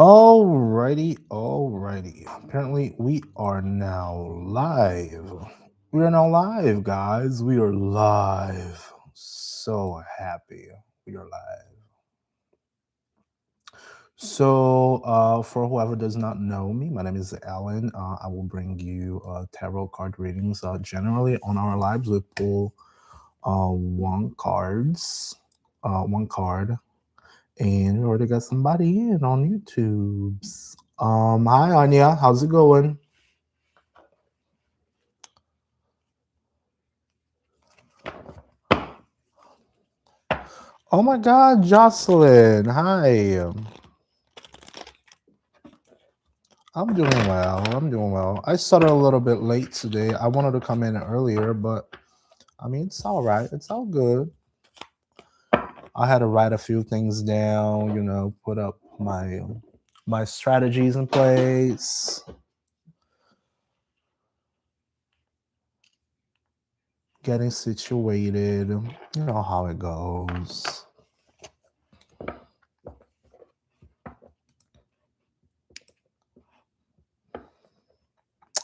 Alrighty. Apparently, we are now live. We are now live, guys. We are live. So happy we are live. For whoever does not know me, my name is Alan. I will bring you tarot card readings. Generally, on our lives, we pull one card, and we already got somebody in on YouTube. Hi Anya, how's it going? Oh my God, Jocelyn, hi. I'm doing well. I started a little bit late today. I wanted to come in earlier, but I mean, it's all right. It's all good. I had to write a few things down, put up my strategies in place, getting situated. You know how it goes.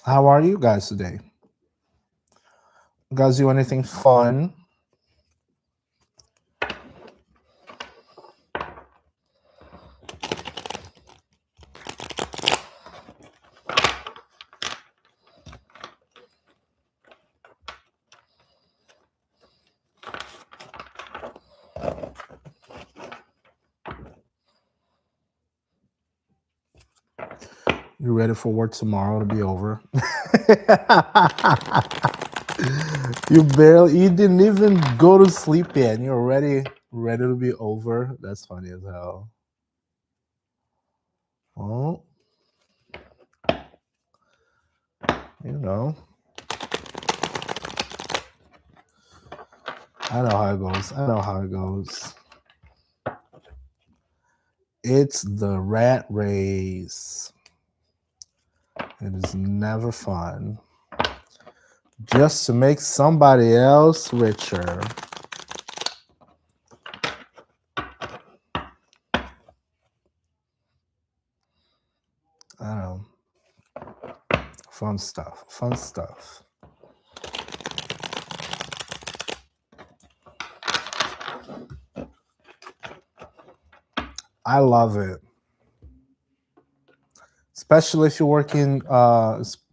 How are you guys today? You guys do anything fun? You ready for work tomorrow to be over? You didn't even go to sleep yet, and you're already ready to be over. That's funny as hell. Well, you know, I know how it goes. It's the rat race. It is never fun. Just to make somebody else richer. I don't know. Fun stuff. I love it. Especially if you work in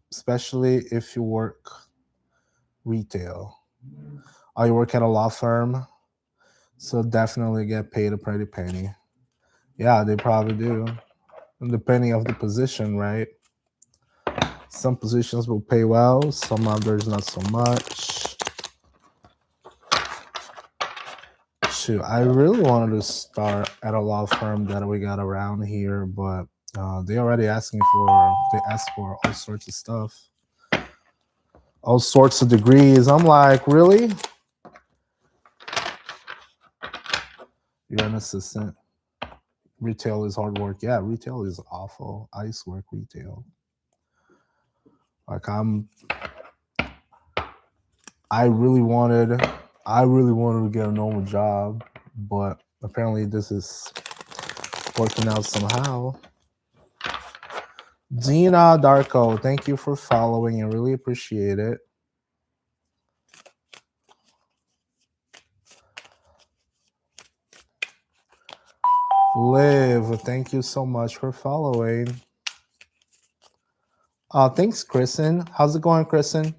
especially if you work retail. Or you work at a law firm, so definitely get paid a pretty penny. Yeah, they probably do. Depending of the position, right? Some positions will pay well, some others not so much. Shoot, I really wanted to start at a law firm that we got around here, but they already they ask for all sorts of stuff, all sorts of degrees. I'm like, really? You're an assistant. Retail is hard work. Yeah, retail is awful. I used to work retail. Like I really wanted I really wanted to get a normal job, but apparently this is working out somehow. Dina Darko, thank you for following. I really appreciate it. Liv, thank you so much for following. Thanks, Kristen. How's it going, Kristen?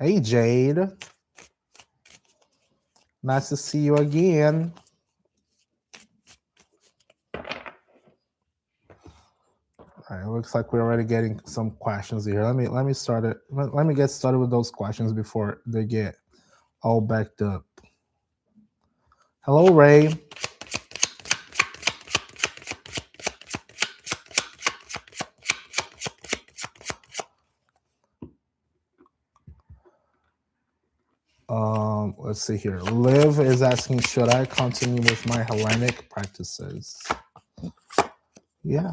Hey, Jade. Nice to see you again. All right, it looks like we're already getting some questions here. Let me start it. Let me get started with those questions before they get all backed up. Hello, Ray. Let's see here. Liv is asking, should I continue with my Hellenic practices? Yeah.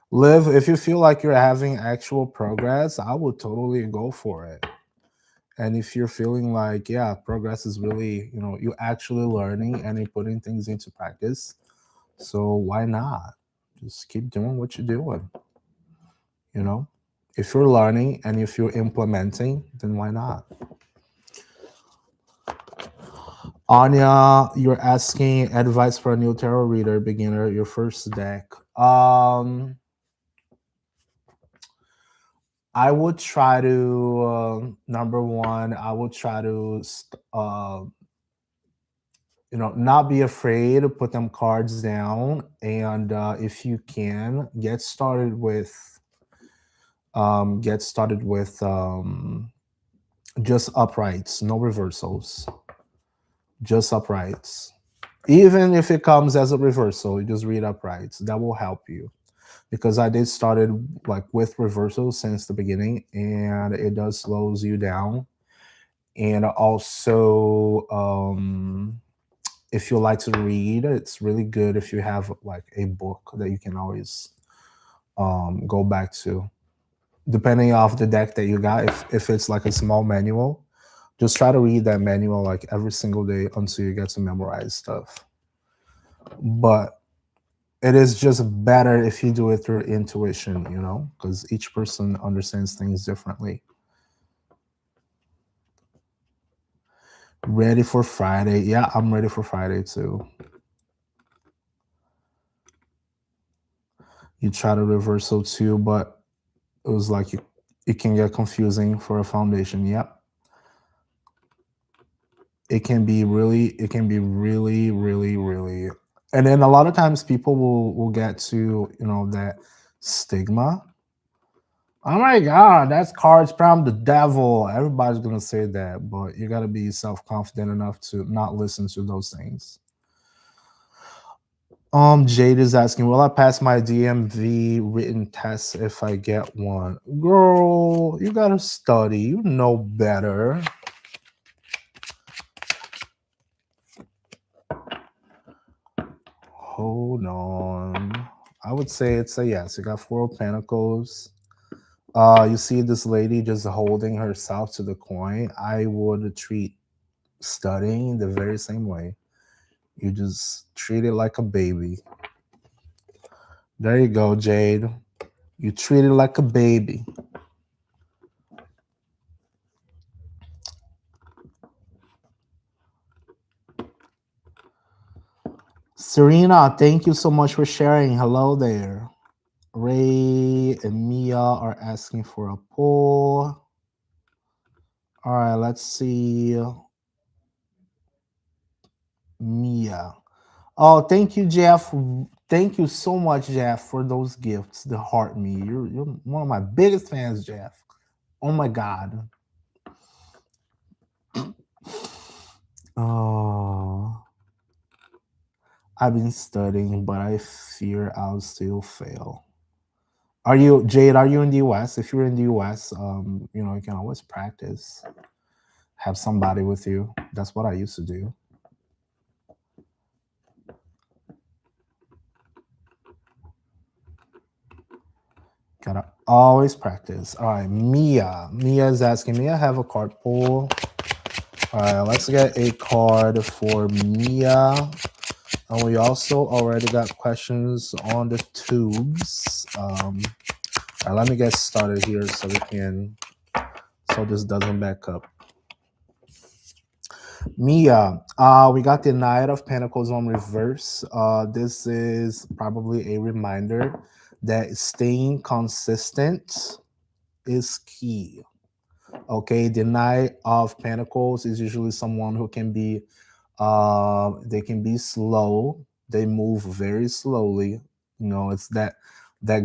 Liv, if you feel like you're having actual progress, I would totally go for it. And if you're feeling like, yeah, progress is really, you're actually learning and you're putting things into practice, So why not? Just keep doing what you're doing. You know, if you're learning and if you're implementing, then why not? Anya, you're asking advice for a new tarot reader, beginner, your first deck. I would try to number one. I would try to not be afraid to put them cards down, and if you can, get started with just uprights, no reversals, just uprights. Even if it comes as a reversal, you just read uprights. That will help you, because I did started like with reversals since the beginning, and it does slows you down. And also, if you like to read, it's really good if you have like a book that you can always go back to, depending off the deck that you got. If it's like a small manual, just try to read that manual like every single day until you get to memorize stuff. But it is just better if you do it through intuition, because each person understands things differently. Ready for Friday? Yeah, I'm ready for Friday too. You try to reversal too, but it was like it can get confusing for a foundation. Yep. It can be really, really, really. And then a lot of times people will get to, that stigma. Oh my God, that's cards from the devil. Everybody's gonna say that, but you gotta be self-confident enough to not listen to those things. Jade is asking, will I pass my DMV written test if I get one? Girl, you gotta study. You know better. Hold on. I would say it's a yes. You got Four of Pentacles. You see this lady just holding herself to the coin. I would treat studying the very same way. You just treat it like a baby. There you go, Jade. You treat it like a baby. Serena, thank you so much for sharing. Hello there. Ray and Mia are asking for a pull. All right, let's see. Mia. Oh, thank you, Jeff. Thank you so much, Jeff, for those gifts. The heart me. You're one of my biggest fans, Jeff. Oh my God. Oh, I've been studying, but I fear I'll still fail. Are you, Jade? Are you in the US? If you're in the US, you can always practice. Have somebody with you. That's what I used to do. Gotta always practice. All right, Mia. Mia is asking me. I have a card pull. All right, let's get a card for Mia. And we also already got questions on the tubes. All right, let me get started here so this doesn't back up. Mia, we got the Knight of Pentacles on reverse. This is probably a reminder that staying consistent is key. Okay, the Knight of Pentacles is usually someone who can be, they can be slow. They move very slowly. It's that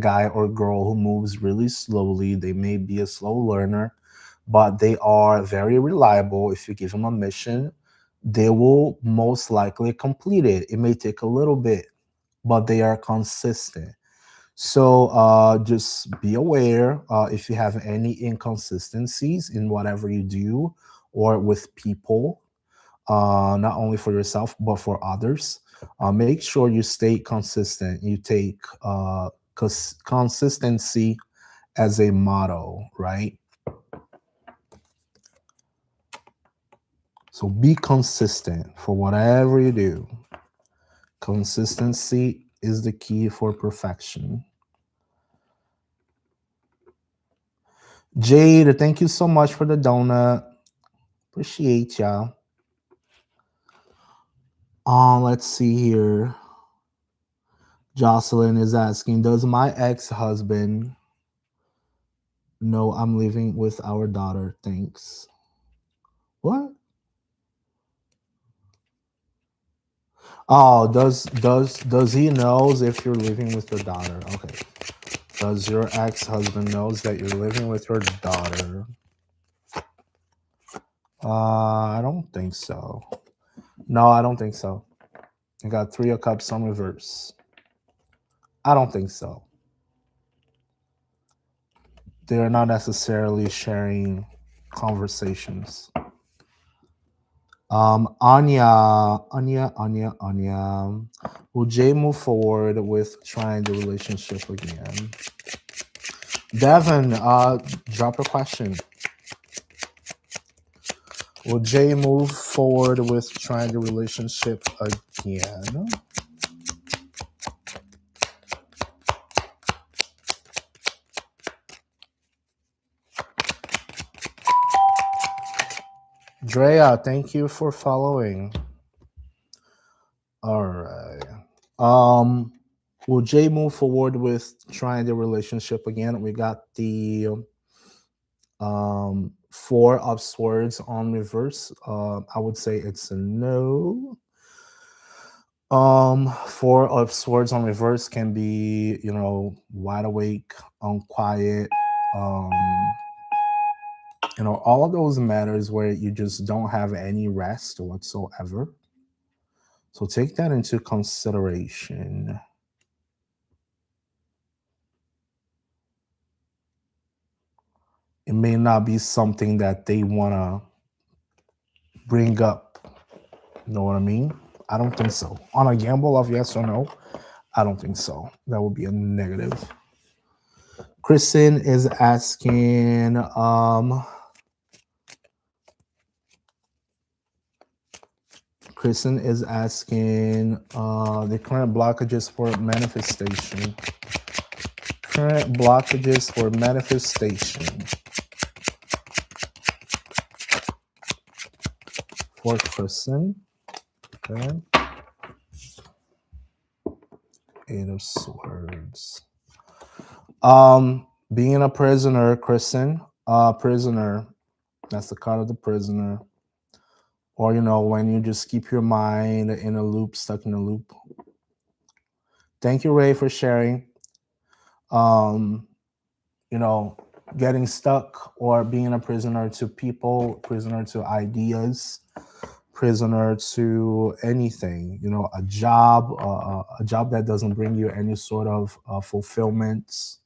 guy or girl who moves really slowly. They may be a slow learner, but they are very reliable. If you give them a mission, they will most likely complete it. It may take a little bit, but they are consistent. So just be aware if you have any inconsistencies in whatever you do or with people, not only for yourself, but for others. Make sure you stay consistent. You take consistency as a motto, right? So be consistent for whatever you do. Consistency is the key for perfection. Jade, thank you so much for the donut. Appreciate y'all. Let's see here. Jocelyn is asking, does my ex-husband know I'm living with our daughter? Thanks. What? Oh, does he knows if you're living with your daughter? Okay. Does your ex-husband knows that you're living with your daughter? I don't think so. No, I don't think so. I got 3 of cups on reverse. I don't think so. They're not necessarily sharing conversations. Anya. Will Jay move forward with trying the relationship again? Devin, drop a question. Will Jay move forward with trying the relationship again? Drea, thank you for following. All right. Will Jay move forward with trying the relationship again? We got the 4 of swords on reverse. I would say it's a no. 4 of swords on reverse can be, wide awake, quiet, all of those matters where you just don't have any rest whatsoever. So take that into consideration. It may not be something that they want to bring up. You know what I mean? I don't think so. On a gamble of yes or no, I don't think so. That would be a negative. Kristen is asking, the current blockages for manifestation. Current blockages for manifestation. For Kristen. Okay. 8 of swords. Being a prisoner, Kristen. Prisoner. That's the card of the prisoner. Or, when you just keep your mind in a loop, stuck in a loop. Thank you, Ray, for sharing. Getting stuck or being a prisoner to people, prisoner to ideas, prisoner to anything, a job that doesn't bring you any sort of fulfillment.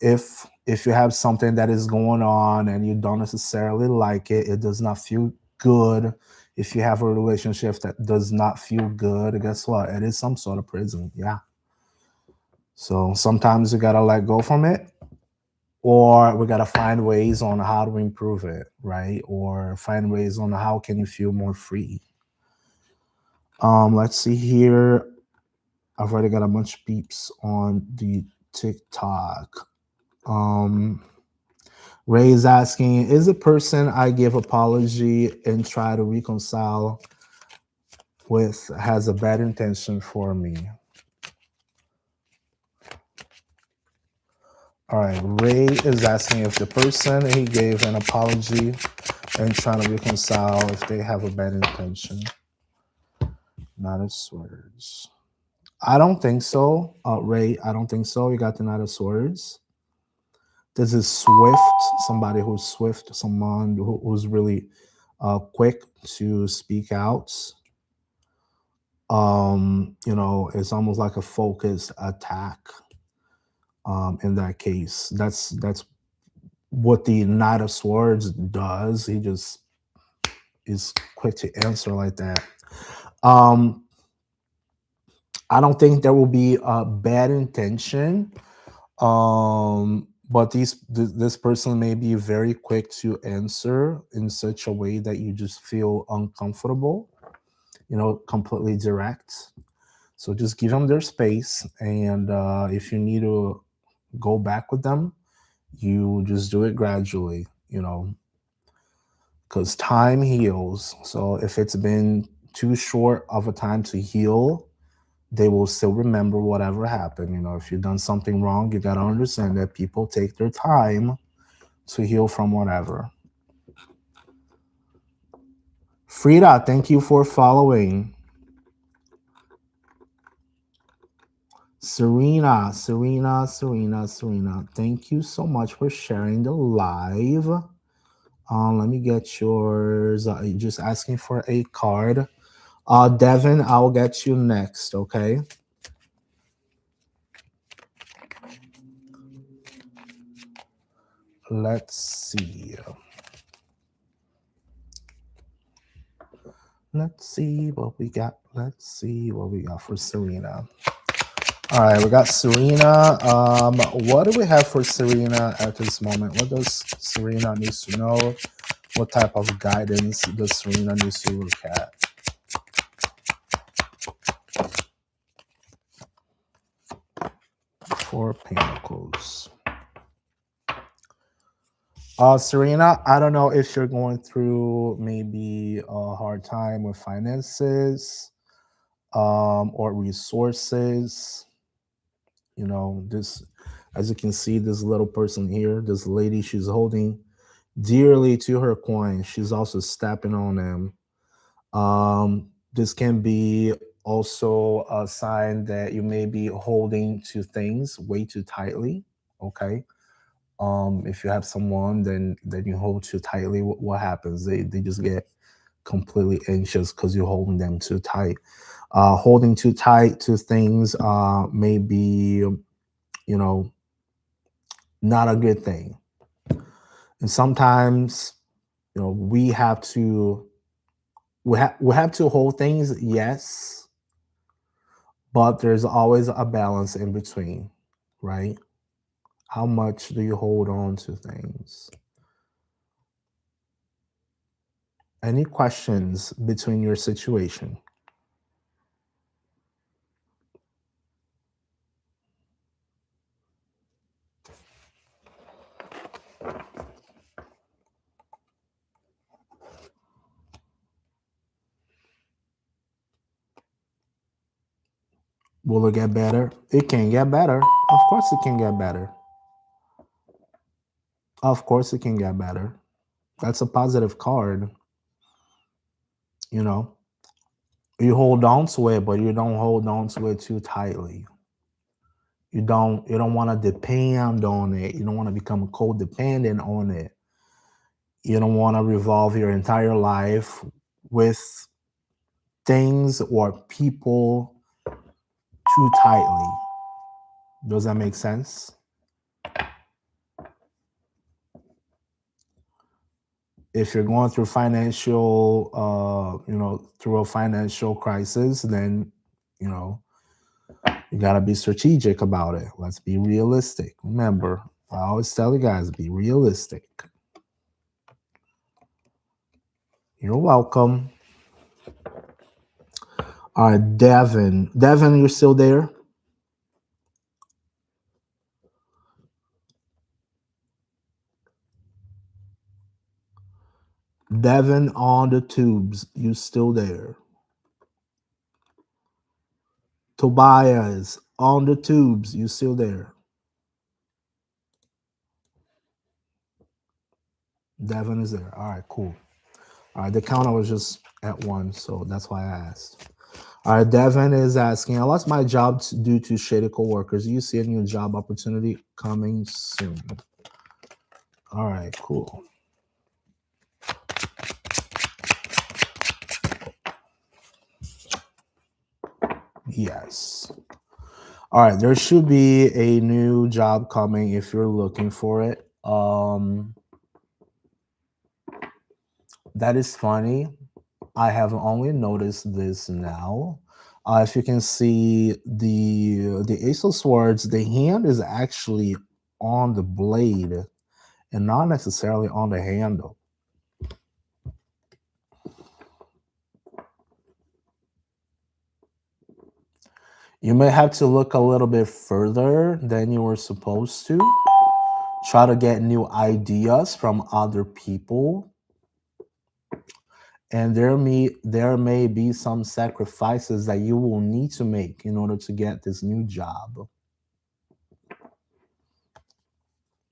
If you have something that is going on and you don't necessarily like it, it does not feel good. If you have a relationship that does not feel good, guess what? It is some sort of prison. Yeah. So sometimes you gotta let go from it, or we gotta find ways on how to improve it, right? Or find ways on how can you feel more free. Let's see here. I've already got a bunch of beeps on the TikTok. Ray is asking, is a person I give apology and try to reconcile with has a bad intention for me? All right, Ray is asking if the person he gave an apology and trying to reconcile if they have a bad intention. Knight of Swords. I don't think so, Ray. I don't think so. You got the Knight of Swords. This is swift, somebody who's swift, someone who's really quick to speak out. It's almost like a focused attack. In that case, that's what the Knight of Swords does. He just is quick to answer like that. I don't think there will be a bad intention. But this person may be very quick to answer in such a way that you just feel uncomfortable, completely direct. So just give them their space, and if you need to go back with them, you just do it gradually, because time heals. So if it's been too short of a time to heal, they will still remember whatever happened. If you've done something wrong, you got to understand that people take their time to heal from whatever. Frida, thank you for following. Serena, thank you so much for sharing the live. Let me get yours. Just asking for a card. Devin, I'll get you next, okay? Let's see. Let's see what we got. Let's see what we got for Serena. All right, we got Serena. What do we have for Serena at this moment? What does Serena needs to know? What type of guidance does Serena needs to look at? Four Pentacles. Serena, I don't know if you're going through maybe a hard time with finances, or resources. This, as you can see, this little person here, this lady, she's holding dearly to her coin. She's also stepping on them. This can be also a sign that you may be holding to things way too tightly. Okay. If you have someone then you hold too tightly, what happens? They just get completely anxious because you're holding them too tight. Holding too tight to things may be, not a good thing. And sometimes, we have to hold things, yes, but there's always a balance in between, right? How much do you hold on to things? Any questions between your situation? Will it get better? It can get better. Of course it can get better. Of course it can get better. That's a positive card. You hold on to it, but you don't hold on to it too tightly. You don't want to depend on it. You don't want to become codependent on it. You don't want to revolve your entire life with things or people too tightly. Does that make sense? If you're going through through a financial crisis, then, you got to be strategic about it. Let's be realistic. Remember, I always tell you guys, be realistic. You're welcome. All right, Devin. Devin, you're still there? Devin on the tubes, you still there? Tobias on the tubes, you still there? Devin is there. All right, cool. All right, the counter was just at 1, so that's why I asked. All right, Devin is asking, I lost my job due to shady coworkers. Do you see a new job opportunity coming soon? All right, cool. Yes. All right, there should be a new job coming if you're looking for it. That is funny. I have only noticed this now. If you can see the Ace of Swords, the hand is actually on the blade and not necessarily on the handle. You may have to look a little bit further than you were supposed to. Try to get new ideas from other people. And there may be some sacrifices that you will need to make in order to get this new job.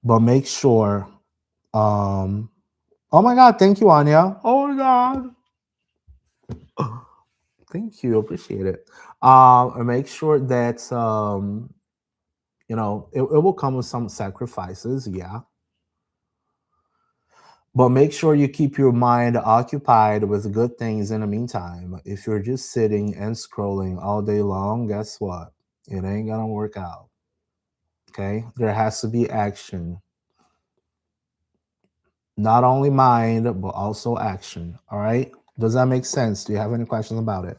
But make sure, oh my God, thank you, Anya. Oh my God. Thank you, appreciate it. And make sure that it will come with some sacrifices, yeah. But make sure you keep your mind occupied with good things in the meantime. If you're just sitting and scrolling all day long, guess what? It ain't gonna work out. Okay? There has to be action. Not only mind, but also action. All right? Does that make sense? Do you have any questions about it?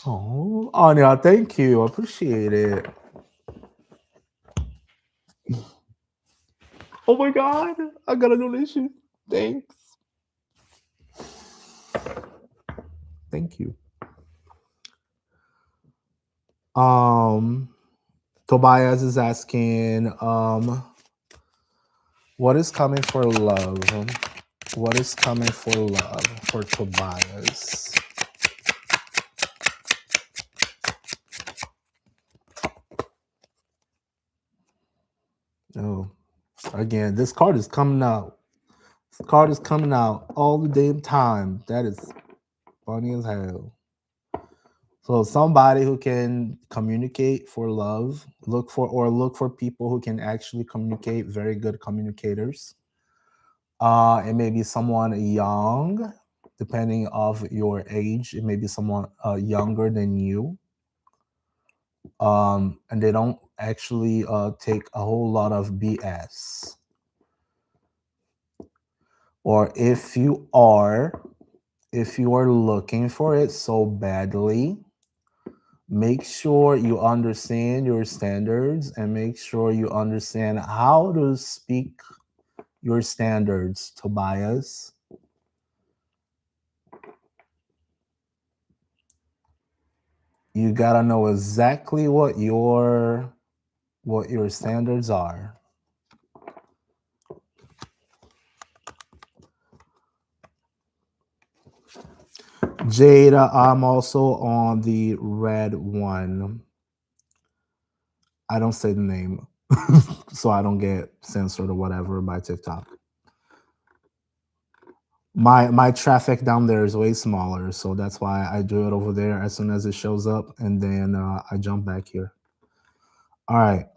Oh, Anya, thank you. I appreciate it. Oh my God, I got a donation. Thanks. Thank you. Tobias is asking, what is coming for love? What is coming for love for Tobias? Oh, again, this card is coming out. This card is coming out all the damn time. That is funny as hell. So somebody who can communicate for love, look for people who can actually communicate, very good communicators. It may be someone young, depending of your age. It may be someone younger than you. And they don't actually take a whole lot of BS. Or if you are looking for it so badly, make sure you understand your standards and make sure you understand how to speak your standards, Tobias. You gotta know exactly what your standards are. Jada, I'm also on the red one. I don't say the name so I don't get censored or whatever by TikTok. My traffic down there is way smaller, so that's why I do it over there as soon as it shows up, and then I jump back here. All right.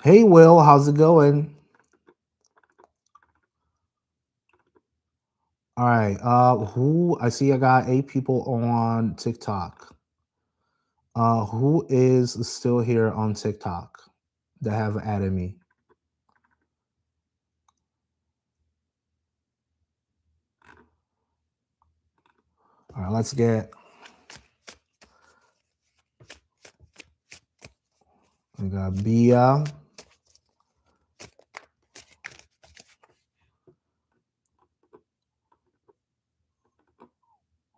Hey Will, how's it going? All right. Who I see I got 8 people on TikTok. Who is still here on TikTok that have added me? All right, let's get. We got Bia.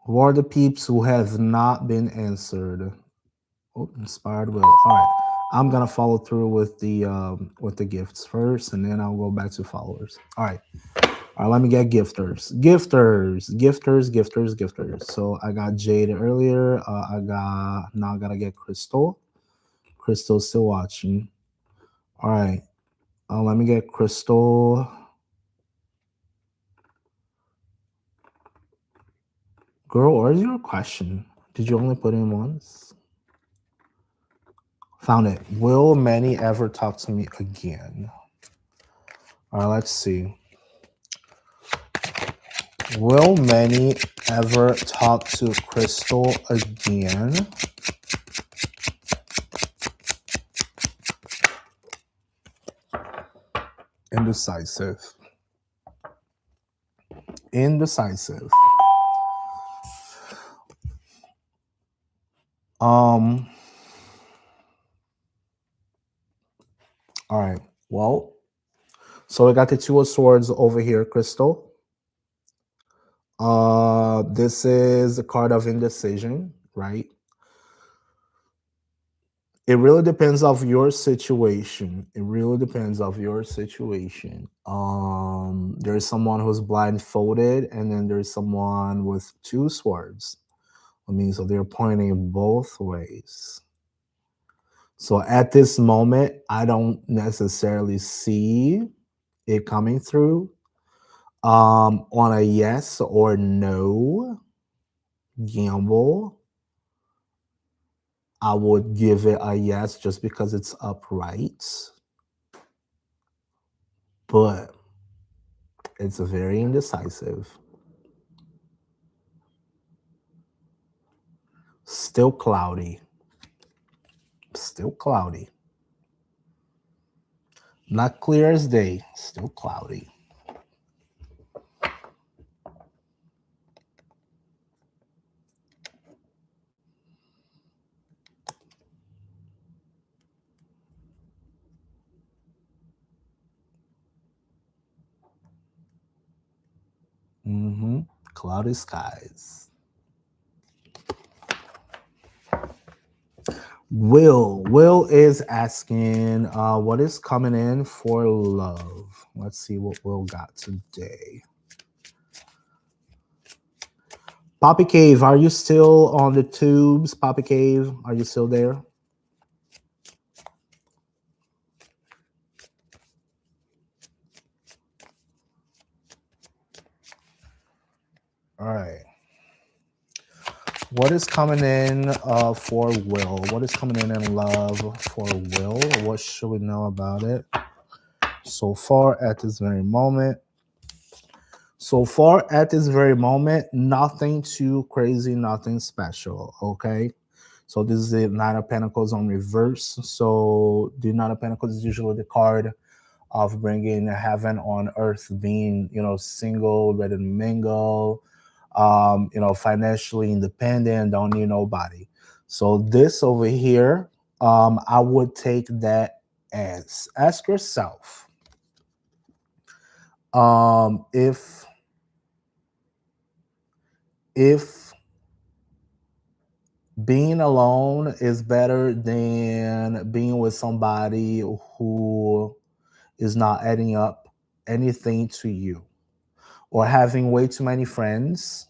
Who are the peeps who have not been answered? Oh, inspired will. All right, I'm gonna follow through with the gifts first, and then I'll go back to followers. All right. All right, let me get gifters. So I got Jade earlier. I gotta get Crystal. Crystal's still watching. All right. Let me get Crystal. Girl, where's your question? Did you only put in once? Found it. Will Manny ever talk to me again? All right, let's see. Will Manny ever talk to Crystal again? Indecisive. Indecisive. All right. Well, so we got the Two of Swords over here, Crystal. This is the card of indecision, right? It really depends of your situation. It really depends of your situation. There's someone who's blindfolded, and then there's someone with two swords. I mean, so they're pointing both ways. So at this moment, I don't necessarily see it coming through. On a yes or no gamble, I would give it a yes just because it's upright. But it's very indecisive. Still cloudy. Still cloudy. Not clear as day. Still cloudy. Cloudy skies. Will is asking, what is coming in for love? Let's see what Will got today. Poppy Cave, are you still on the tubes? Poppy Cave, are you still there? All right. What is coming in for Will? What is coming in love for Will? What should we know about it? So far at this very moment. So far at this very moment, nothing too crazy, nothing special, okay? So this is the Nine of Pentacles on reverse. So the Nine of Pentacles is usually the card of bringing heaven on earth, being, single, ready to mingle, financially independent, don't need nobody. So this over here, I would take that as, ask yourself, if being alone is better than being with somebody who is not adding up anything to you, or having way too many friends,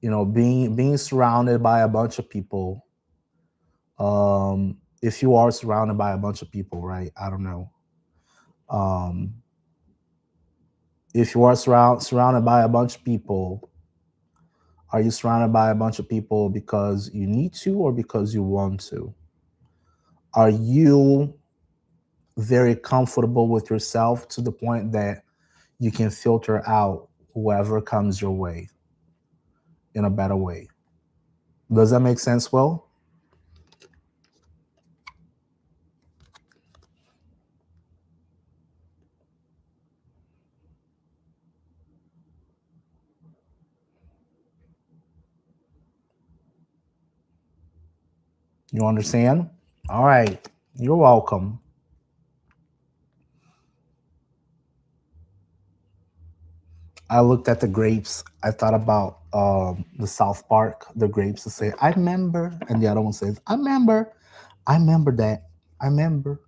being surrounded by a bunch of people. If you are surrounded by a bunch of people, right? I don't know. If you are surrounded by a bunch of people, are you surrounded by a bunch of people because you need to or because you want to? Are you very comfortable with yourself to the point that you can filter out whoever comes your way in a better way? Does that make sense, Will? You understand? All right. You're welcome. I looked at the grapes. I thought about the South Park, the grapes to say, I remember. And the other one says, I remember. I remember that. I remember.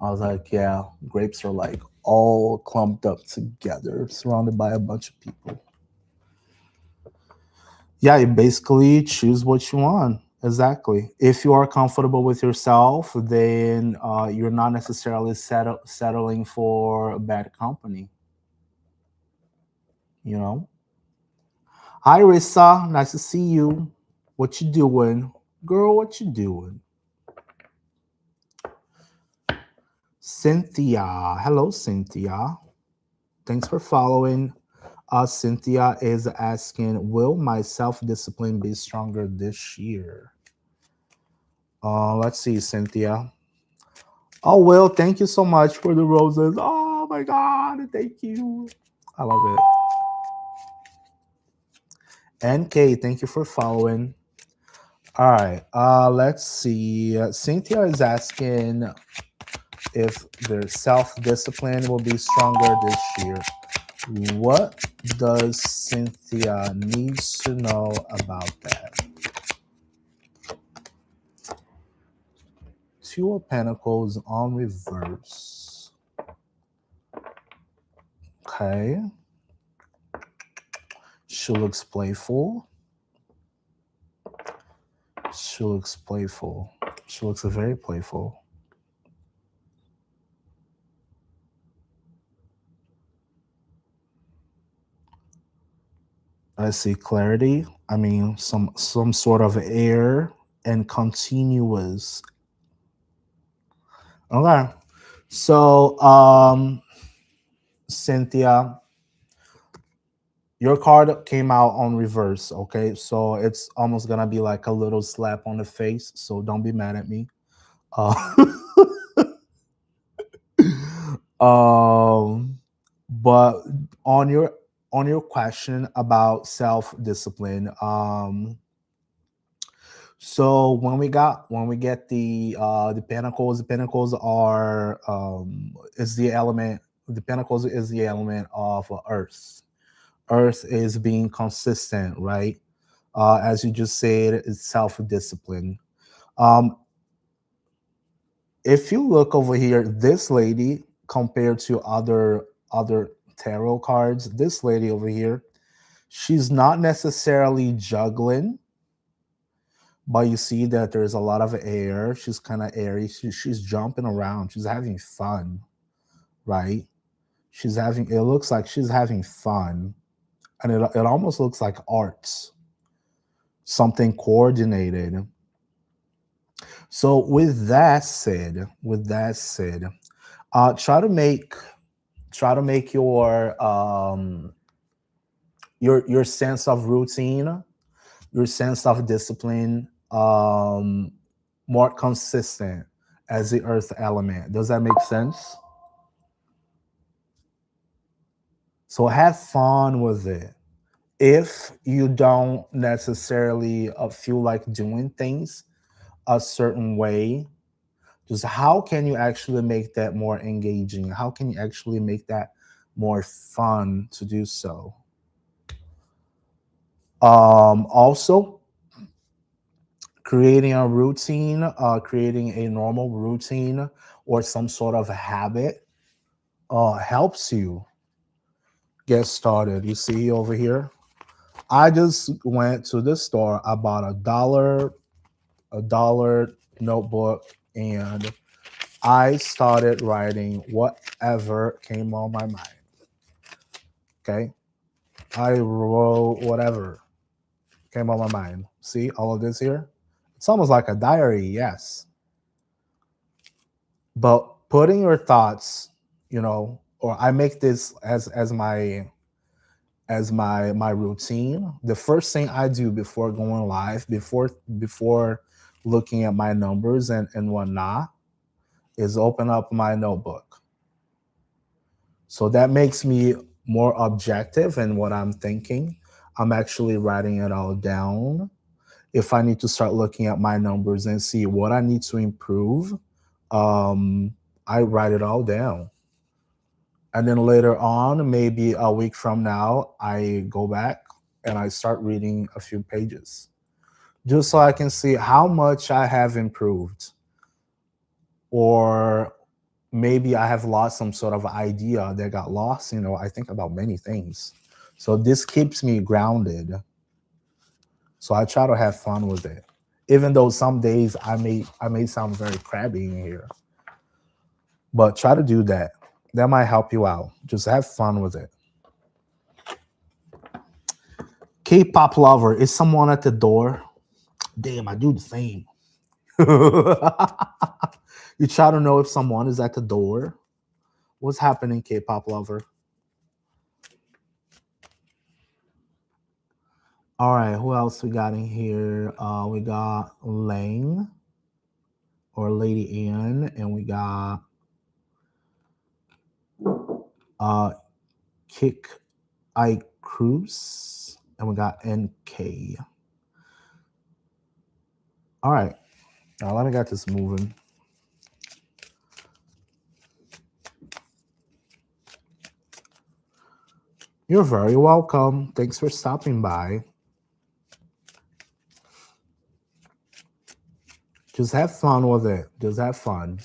I was like, yeah, grapes are like all clumped up together, surrounded by a bunch of people. Yeah, you basically choose what you want. Exactly. If you are comfortable with yourself, then you're not necessarily settling for bad company. You know. Hi, Rissa. Nice to see you. What you doing, girl? What you doing? Cynthia. Hello, Cynthia. Thanks for following. Cynthia is asking, will my self-discipline be stronger this year? Let's see, Cynthia. Oh, Will, thank you so much for the roses. Oh my God, thank you. I love it. NK, thank you for following. All right, let's see. Cynthia is asking if their self-discipline will be stronger this year. What does Cynthia needs to know about that? Two of Pentacles on reverse. Okay. She looks playful. She looks playful. She looks very playful. I see clarity. I mean, some sort of air and continuous. Okay. So, Cynthia, your card came out on reverse. Okay, so it's almost gonna be like a little slap on the face. So don't be mad at me. Uh, but on your question about self discipline, so when we get the pentacles are is the element. The pentacles is the element of earth. Earth is being consistent, right? As you just said, it's self discipline. Um, if you look over here, this lady compared to other tarot cards, this lady over here, she's not necessarily juggling, but you see that there's a lot of air. She's kind of airy. She's jumping around. She's having fun, right? She's having. It looks like she's having fun, and it almost looks like arts, something coordinated. So with that said, try to make your sense of routine, your sense of discipline, more consistent as the earth element. Does that make sense? So have fun with it. If you don't necessarily feel like doing things a certain way, just how can you actually make that more engaging? How can you actually make that more fun to do so? Also, creating a routine, creating a normal routine or some sort of habit helps you get started. You see over here, I just went to the store. I bought a dollar notebook, and I started writing whatever came on my mind. Okay, I wrote whatever came on my mind. See all of this here? It's almost like a diary, yes. But putting your thoughts, or I make this as my routine. The first thing I do before going live, before looking at my numbers and whatnot, is open up my notebook. So that makes me more objective in what I'm thinking. I'm actually writing it all down. If I need to start looking at my numbers and see what I need to improve, um, I write it all down. And then later on, maybe a week from now, I go back and I start reading a few pages just so I can see how much I have improved. Or maybe I have lost some sort of idea that got lost. I think about many things. So this keeps me grounded. So I try to have fun with it. Even though some days I may sound very crabby in here. But try to do that. That might help you out. Just have fun with it. K-pop lover, is someone at the door? Damn, I do the same. You try to know if someone is at the door. What's happening, K-pop lover? All right, who else we got in here? We got Lang or Lady Anne, and we got uh Kick I Cruz, and we got NK. All right, now let me get this moving. You're very welcome. Thanks for stopping by. Just have fun with it. Just have fun.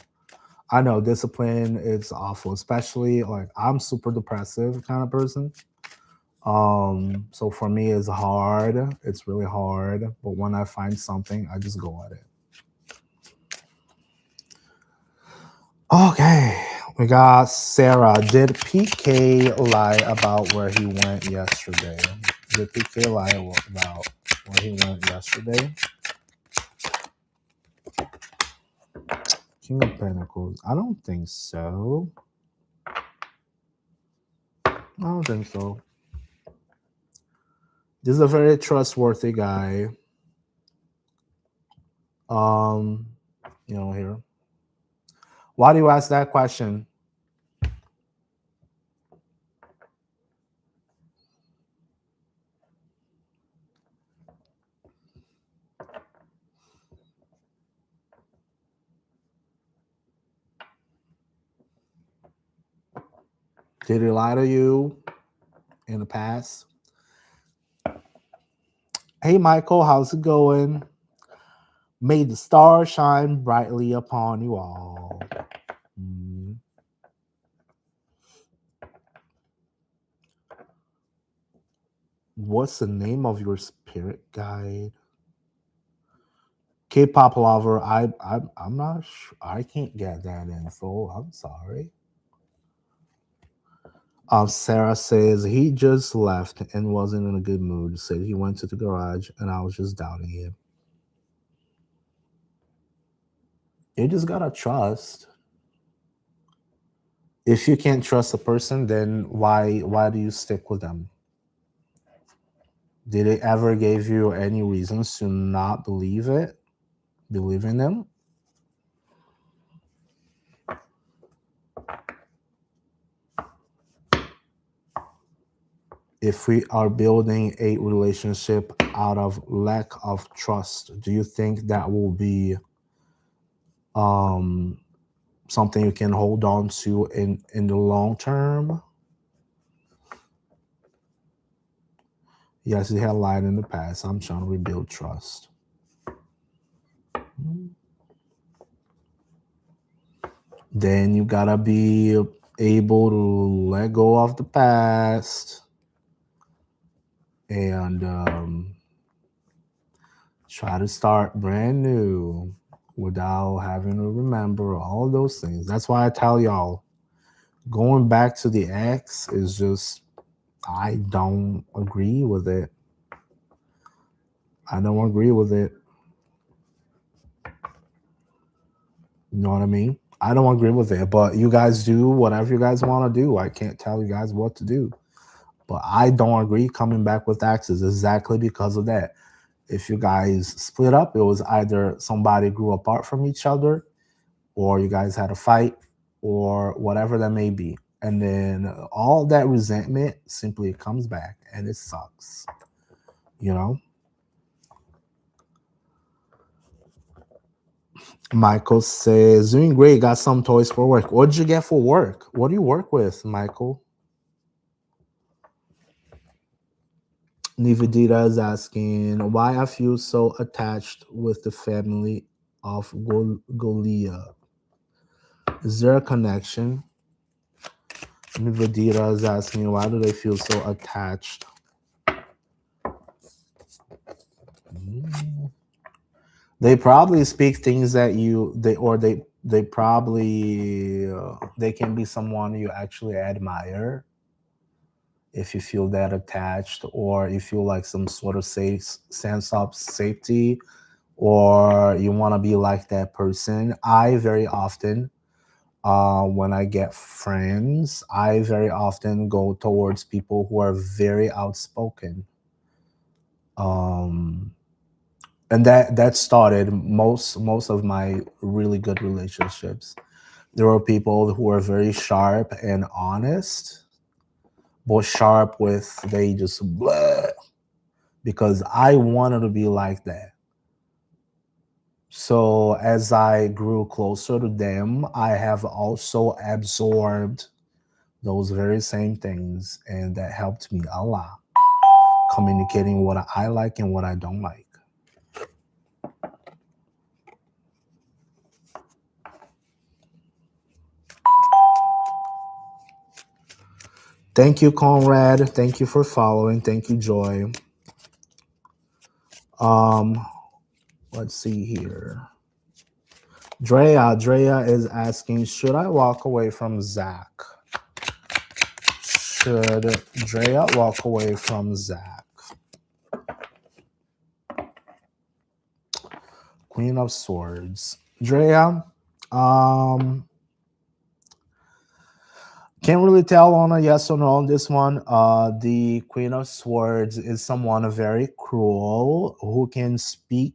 I know discipline is awful, especially like I'm super depressive kind of person. So for me it's hard. It's really hard. But when I find something, I just go at it. Okay. We got Sarah. Did PK lie about where he went yesterday? Did PK lie about where he went yesterday? King of Pentacles. I don't think so. I don't think so. This is a very trustworthy guy. Here. Why do you ask that question? Did he lie to you in the past? Hey, Michael, how's it going? May the stars shine brightly upon you all. What's the name of your spirit guide? K-pop lover. I'm not sure. I can't get that info. I'm sorry. Sarah says he just left and wasn't in a good mood. Said he went to the garage and I was just doubting him. You just gotta trust. If you can't trust a person, then why do you stick with them? Did it ever give you any reasons to not believe in them? If we are building a relationship out of lack of trust, do you think that will be something you can hold on to in the long term? Yes, he had lied in the past. I'm trying to rebuild trust. Then you gotta be able to let go of the past and try to start brand new without having to remember all those things. That's why I tell y'all, going back to the ex is just, I don't agree with it. I don't agree with it. You know what I mean? I don't agree with it, but you guys do whatever you guys want to do. I can't tell you guys what to do. But I don't agree coming back with exes exactly because of that. If you guys split up, it was either somebody grew apart from each other or you guys had a fight or whatever that may be. And then all that resentment simply comes back and it sucks. You know? Michael says, doing great, got some toys for work. What did you get for work? What do you work with, Michael? Nivedita is asking, why I feel so attached with the family of Golia. Is there a connection? Nivedita is asking, why do they feel so attached? They probably speak things that they probably they can be someone you actually admire. If you feel that attached, or you feel like some sort of sense of safety, or you want to be like that person. I very often, when I get friends, I very often go towards people who are very outspoken. And that started most of my really good relationships. There were people who were very sharp and honest, but sharp with they just blah, because I wanted to be like that. So as I grew closer to them, I have also absorbed those very same things, and that helped me a lot, communicating what I like and what I don't like. Thank you, Conrad. Thank you for following. Thank you, Joy. Um, let's see here. Drea is asking, should I walk away from Zach? Should Drea walk away from Zach? Queen of Swords. Drea, can't really tell on a yes or no on this one. The Queen of Swords is someone very cruel who can speak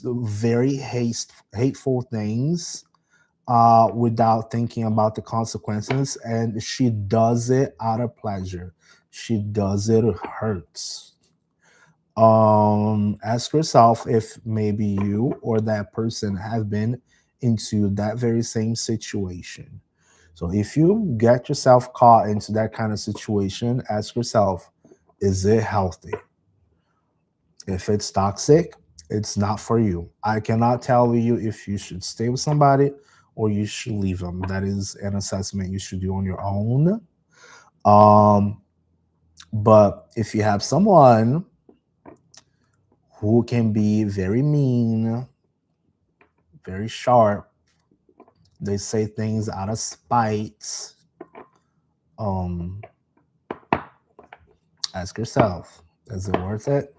very hateful things without thinking about the consequences, and she does it out of pleasure. She does it hurts. Ask yourself if maybe you or that person have been into that very same situation. So if you get yourself caught into that kind of situation, ask yourself, is it healthy? If it's toxic, it's not for you. I cannot tell you if you should stay with somebody or you should leave them. That is an assessment you should do on your own. But if you have someone who can be very mean, very sharp, they say things out of spite, um, ask yourself, is it worth it?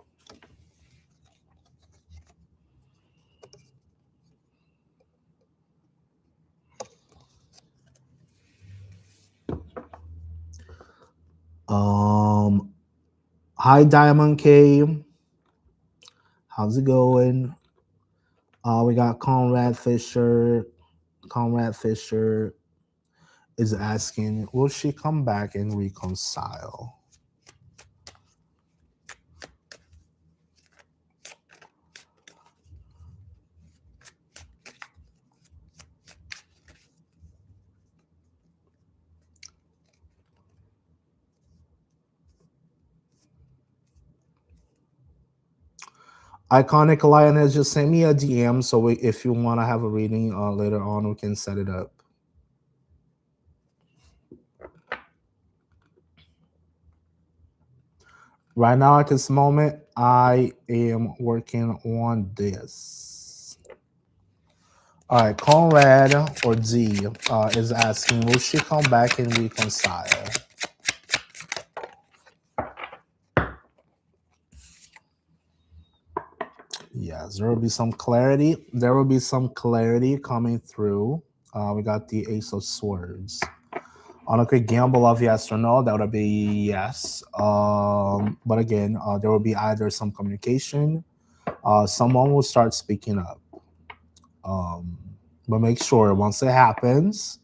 Hi Diamond K. How's it going? We got Conrad Fisher. Conrad Fisher is asking, will she come back and reconcile? Iconic Lioness just sent me a DM, so if you want to have a reading later on, we can set it up. Right now, at this moment, I am working on this. All right, Conrad or D is asking, will she come back and reconcile? Yes, there will be some clarity. There will be some clarity coming through. We got the Ace of Swords. On a quick gamble of yes or no, that would be yes. But again, there will be either some communication, someone will start speaking up. But make sure once it happens,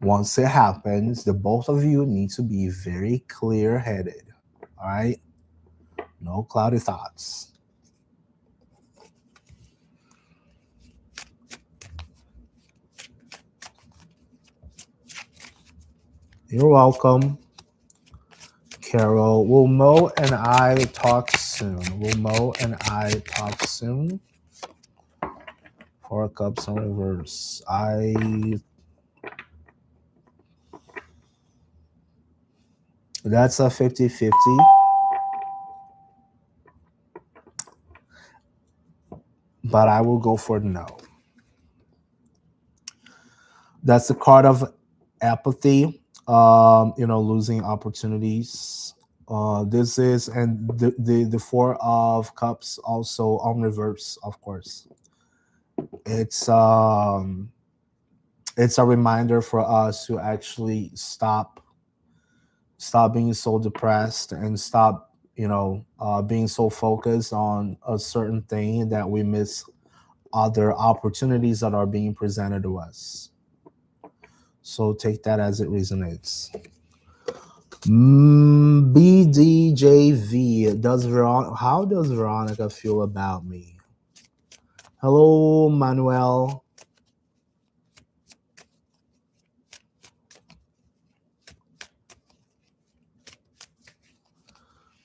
the both of you need to be very clear-headed. All right, no cloudy thoughts. You're welcome, Carol. Will Mo and I talk soon? Will Mo and I talk soon? 4 cups in reverse. That's a 50-50. But I will go for no. That's the card of apathy, losing opportunities. This is, and the 4 of cups also on reverse, of course. It's a reminder for us to actually stop being so depressed and stop being so focused on a certain thing that we miss other opportunities that are being presented to us. So take that as it resonates. BDJV. How does Veronica feel about me? Hello, Manuel.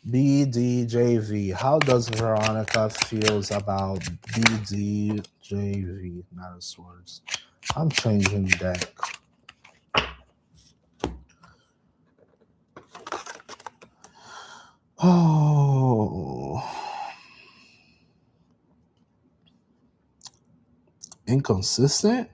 BDJV. How does Veronica feels about BDJV? Not as words. I'm changing the deck. Oh, inconsistent.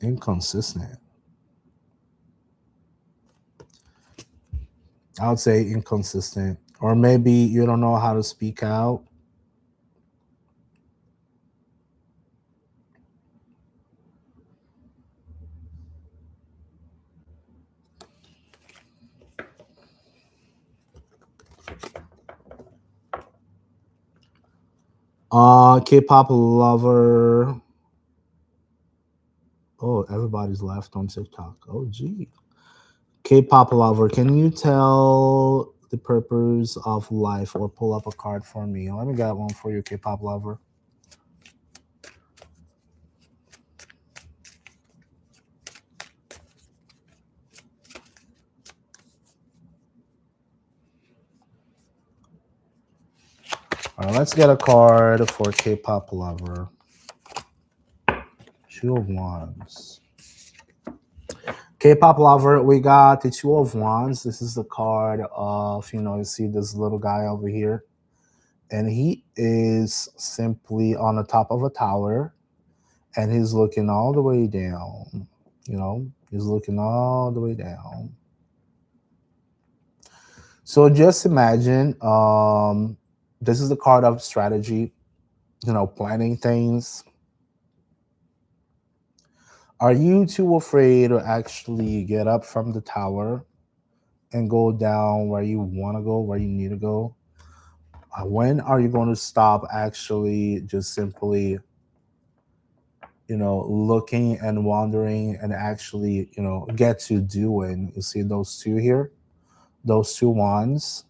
Inconsistent. I would say inconsistent, or maybe you don't know how to speak out. K-pop lover. Oh, everybody's left on TikTok. Oh, gee. K-pop lover, can you tell the purpose of life or pull up a card for me? Let me get one for you, K-pop lover. All right, let's get a card for K-pop lover. Two of Wands. K-pop lover, we got the Two of Wands. This is the card of, you see this little guy over here. And he is simply on the top of a tower. And he's looking all the way down. He's looking all the way down. So just imagine, this is the card of strategy, planning things. Are you too afraid to actually get up from the tower and go down where you want to go, where you need to go? When are you going to stop actually just simply, looking and wandering and actually, get to doing? You see those two here, those two wands.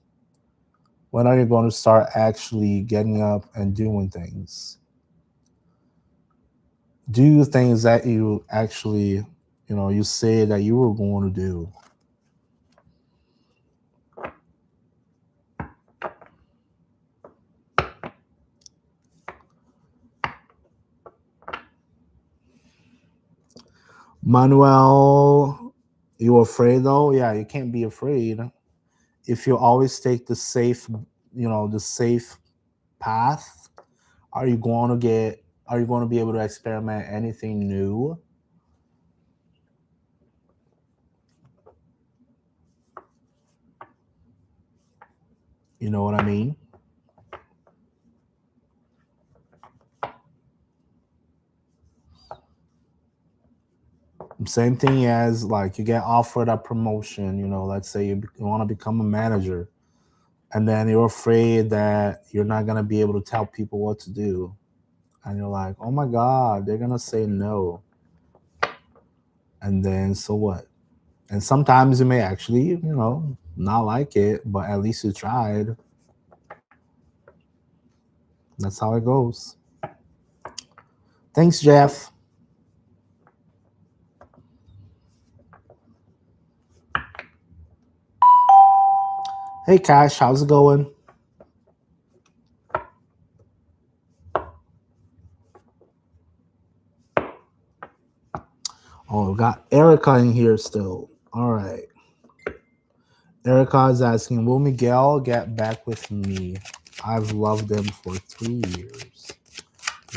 When are you going to start actually getting up and doing things? Do things that you actually, you say that you were going to do. Manuel, you afraid though? Yeah, you can't be afraid. If you always take the safe, the safe path, are you going to be able to experiment anything new? You know what I mean? Same thing as like you get offered a promotion, let's say you want to become a manager, and then you're afraid that you're not going to be able to tell people what to do. And you're like, oh my God, they're going to say no. And then so what? And sometimes you may actually, not like it, but at least you tried. That's how it goes. Thanks, Jeff. Hey, Cash, how's it going? Oh, we got Erica in here still. All right. Erica is asking, will Miguel get back with me? I've loved him for 3 years.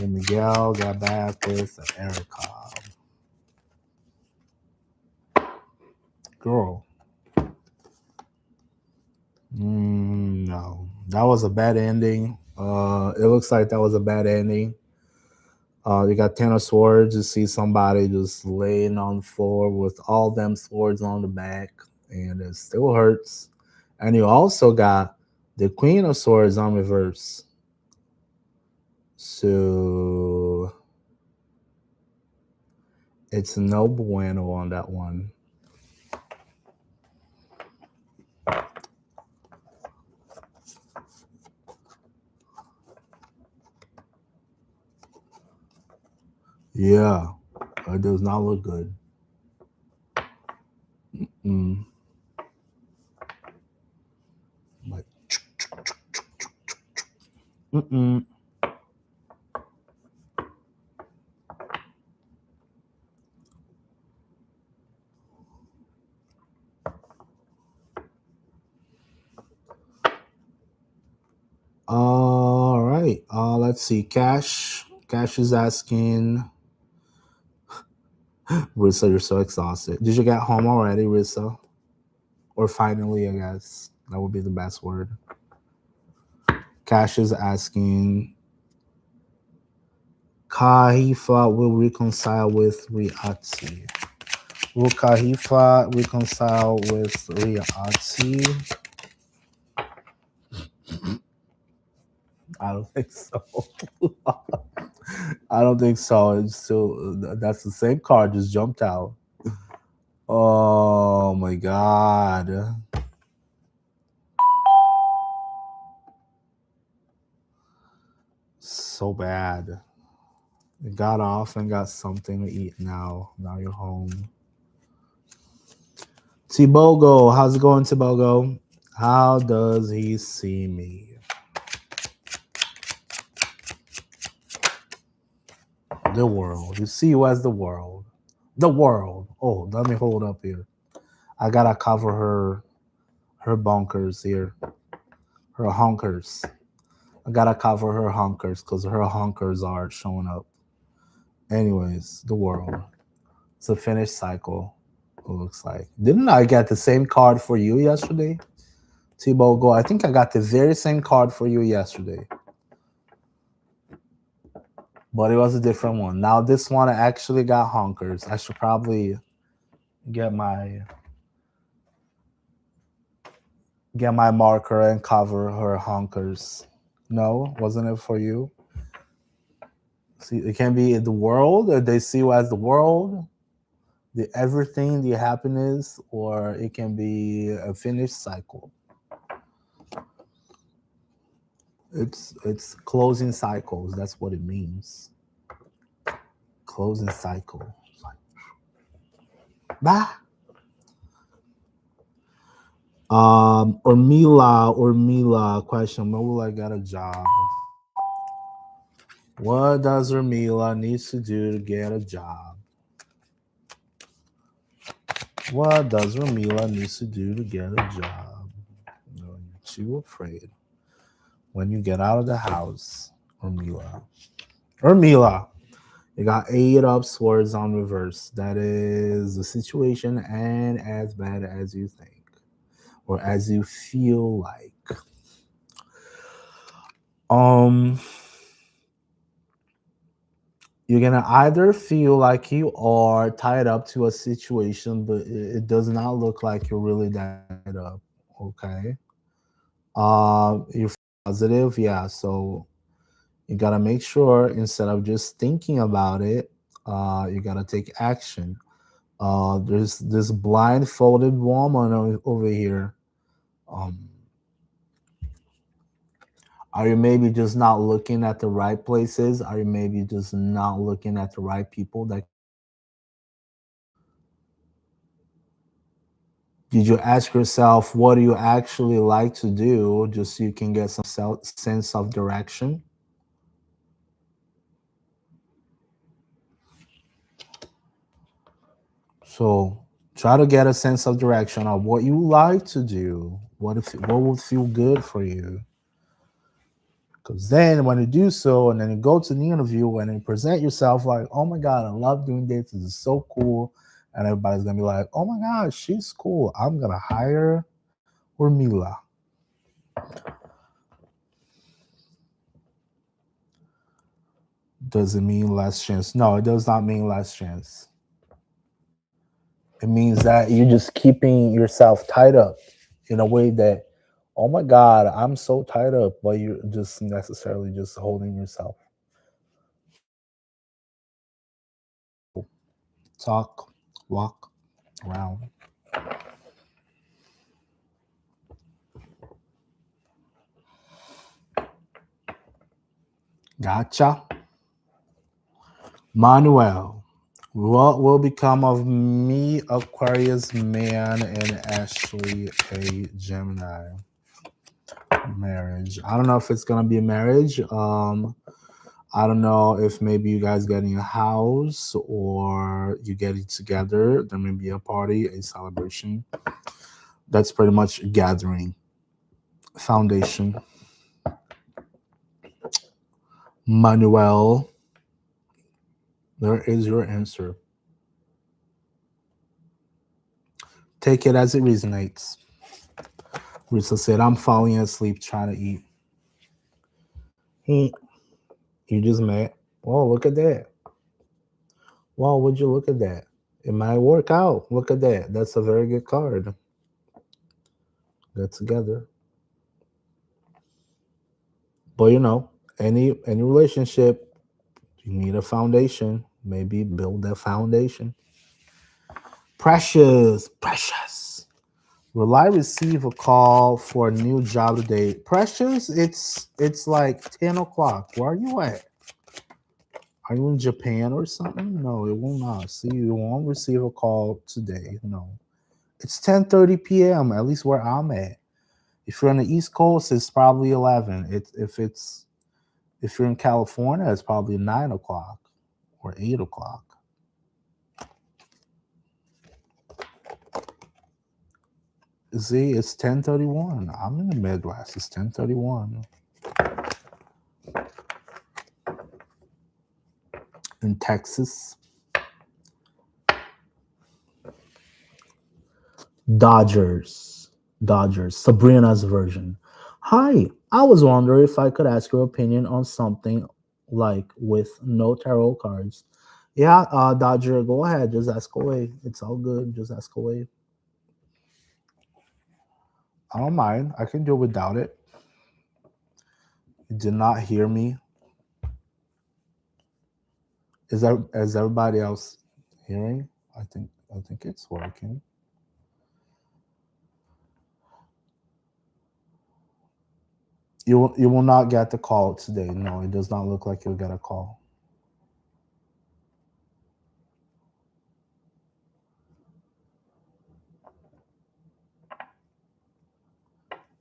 Will Miguel get back with Erica? Girl. No. That was a bad ending. It looks like that was a bad ending. You got 10 of swords. You see somebody just laying on the floor with all them swords on the back, and it still hurts. And you also got the Queen of Swords on reverse. So it's no bueno on that one. Yeah, it does not look good. Mm. Like, mm-mm. All right. Let's see. Cash is asking, Rissa, you're so exhausted. Did you get home already, Rissa? Or finally, I guess. That would be the best word. Cash is asking, Kahifa will reconcile with Riati. Will Kahifa reconcile with Riati? I don't think so. I don't think so. It's still that's the same card just jumped out. Oh my god. So bad. You got off and got something to eat now. Now you're home. Tibogo, how's it going, Tibogo? How does he see me? The world. You see you as the world. The world. Oh, let me hold up here. I gotta cover her bunkers here. Her honkers. I gotta cover her honkers because her honkers are showing up. Anyways, the world. It's a finished cycle. It looks like. Didn't I get the same card for you yesterday? T-Bow Go. I think I got the very same card for you yesterday. But it was a different one. Now this one I actually got honkers. I should probably get my marker and cover her honkers. No, wasn't it for you? See, it can be the world, or they see you as the world, the everything, the happiness, or it can be a finished cycle. It's closing cycles. That's what it means. Closing cycle. Bah. Mila question. When will I get a job? What does Urmila needs to do to get a job? What does Urmila needs to do to get a job? No, you're too afraid. When you get out of the house, Urmila, you got 8 up swords on reverse. That is the situation and as bad as you think, or as you feel like. You're gonna either feel like you are tied up to a situation, but it does not look like you're really tied up. Okay. You're positive, yeah. So you gotta make sure instead of just thinking about it, you gotta take action. There's this blindfolded woman over here. Are you maybe just not looking at the right places? Are you maybe just not looking at the right people? Did you ask yourself what do you actually like to do just so you can get some sense of direction? So try to get a sense of direction of what you like to do. What would feel good for you? Because then when you do so, and then you go to the interview and then present yourself like, oh my God, I love doing this. This is so cool. And everybody's going to be like, oh my God, she's cool. I'm going to hire Urmila. Does it mean less chance? No, it does not mean less chance. It means that you're just keeping yourself tied up in a way that, oh my God, I'm so tied up, but you're just necessarily just holding yourself. talk, walk around. Gotcha. Manuel, what will become of me, Aquarius man, and Ashley, a Gemini? Marriage. I don't know if it's gonna be a marriage. I don't know if maybe you guys getting a house or you getting together. There may be a party, a celebration. That's pretty much a gathering. Foundation. Manuel, there is your answer. Take it as it resonates. Risa said, I'm falling asleep trying to eat. He, you just mad. Oh, look at that. Wow, would you look at that? It might work out. Look at that. That's a very good card. Get together. But you know, any relationship, you need a foundation. Maybe build that foundation. Precious, precious. Will I receive a call for a new job today? Precious, it's like 10 o'clock. Where are you at? Are you in Japan or something? No, it will not. See, you won't receive a call today. No. It's 10:30 p.m., at least where I'm at. If you're on the East Coast, it's probably 11. If you're in California, it's probably 9 o'clock or 8 o'clock. See, it's 10:31. I'm in the Midwest. It's 10:31. In Texas. Dodgers. Dodgers. Sabrina's version. Hi, I was wondering if I could ask your opinion on something like with no tarot cards. Yeah, Dodger, go ahead. Just ask away. It's all good. Just ask away. I don't mind. I can do without it. You did not hear me. Is everybody else hearing? I think it's working. You will not get the call today. No, it does not look like you'll get a call.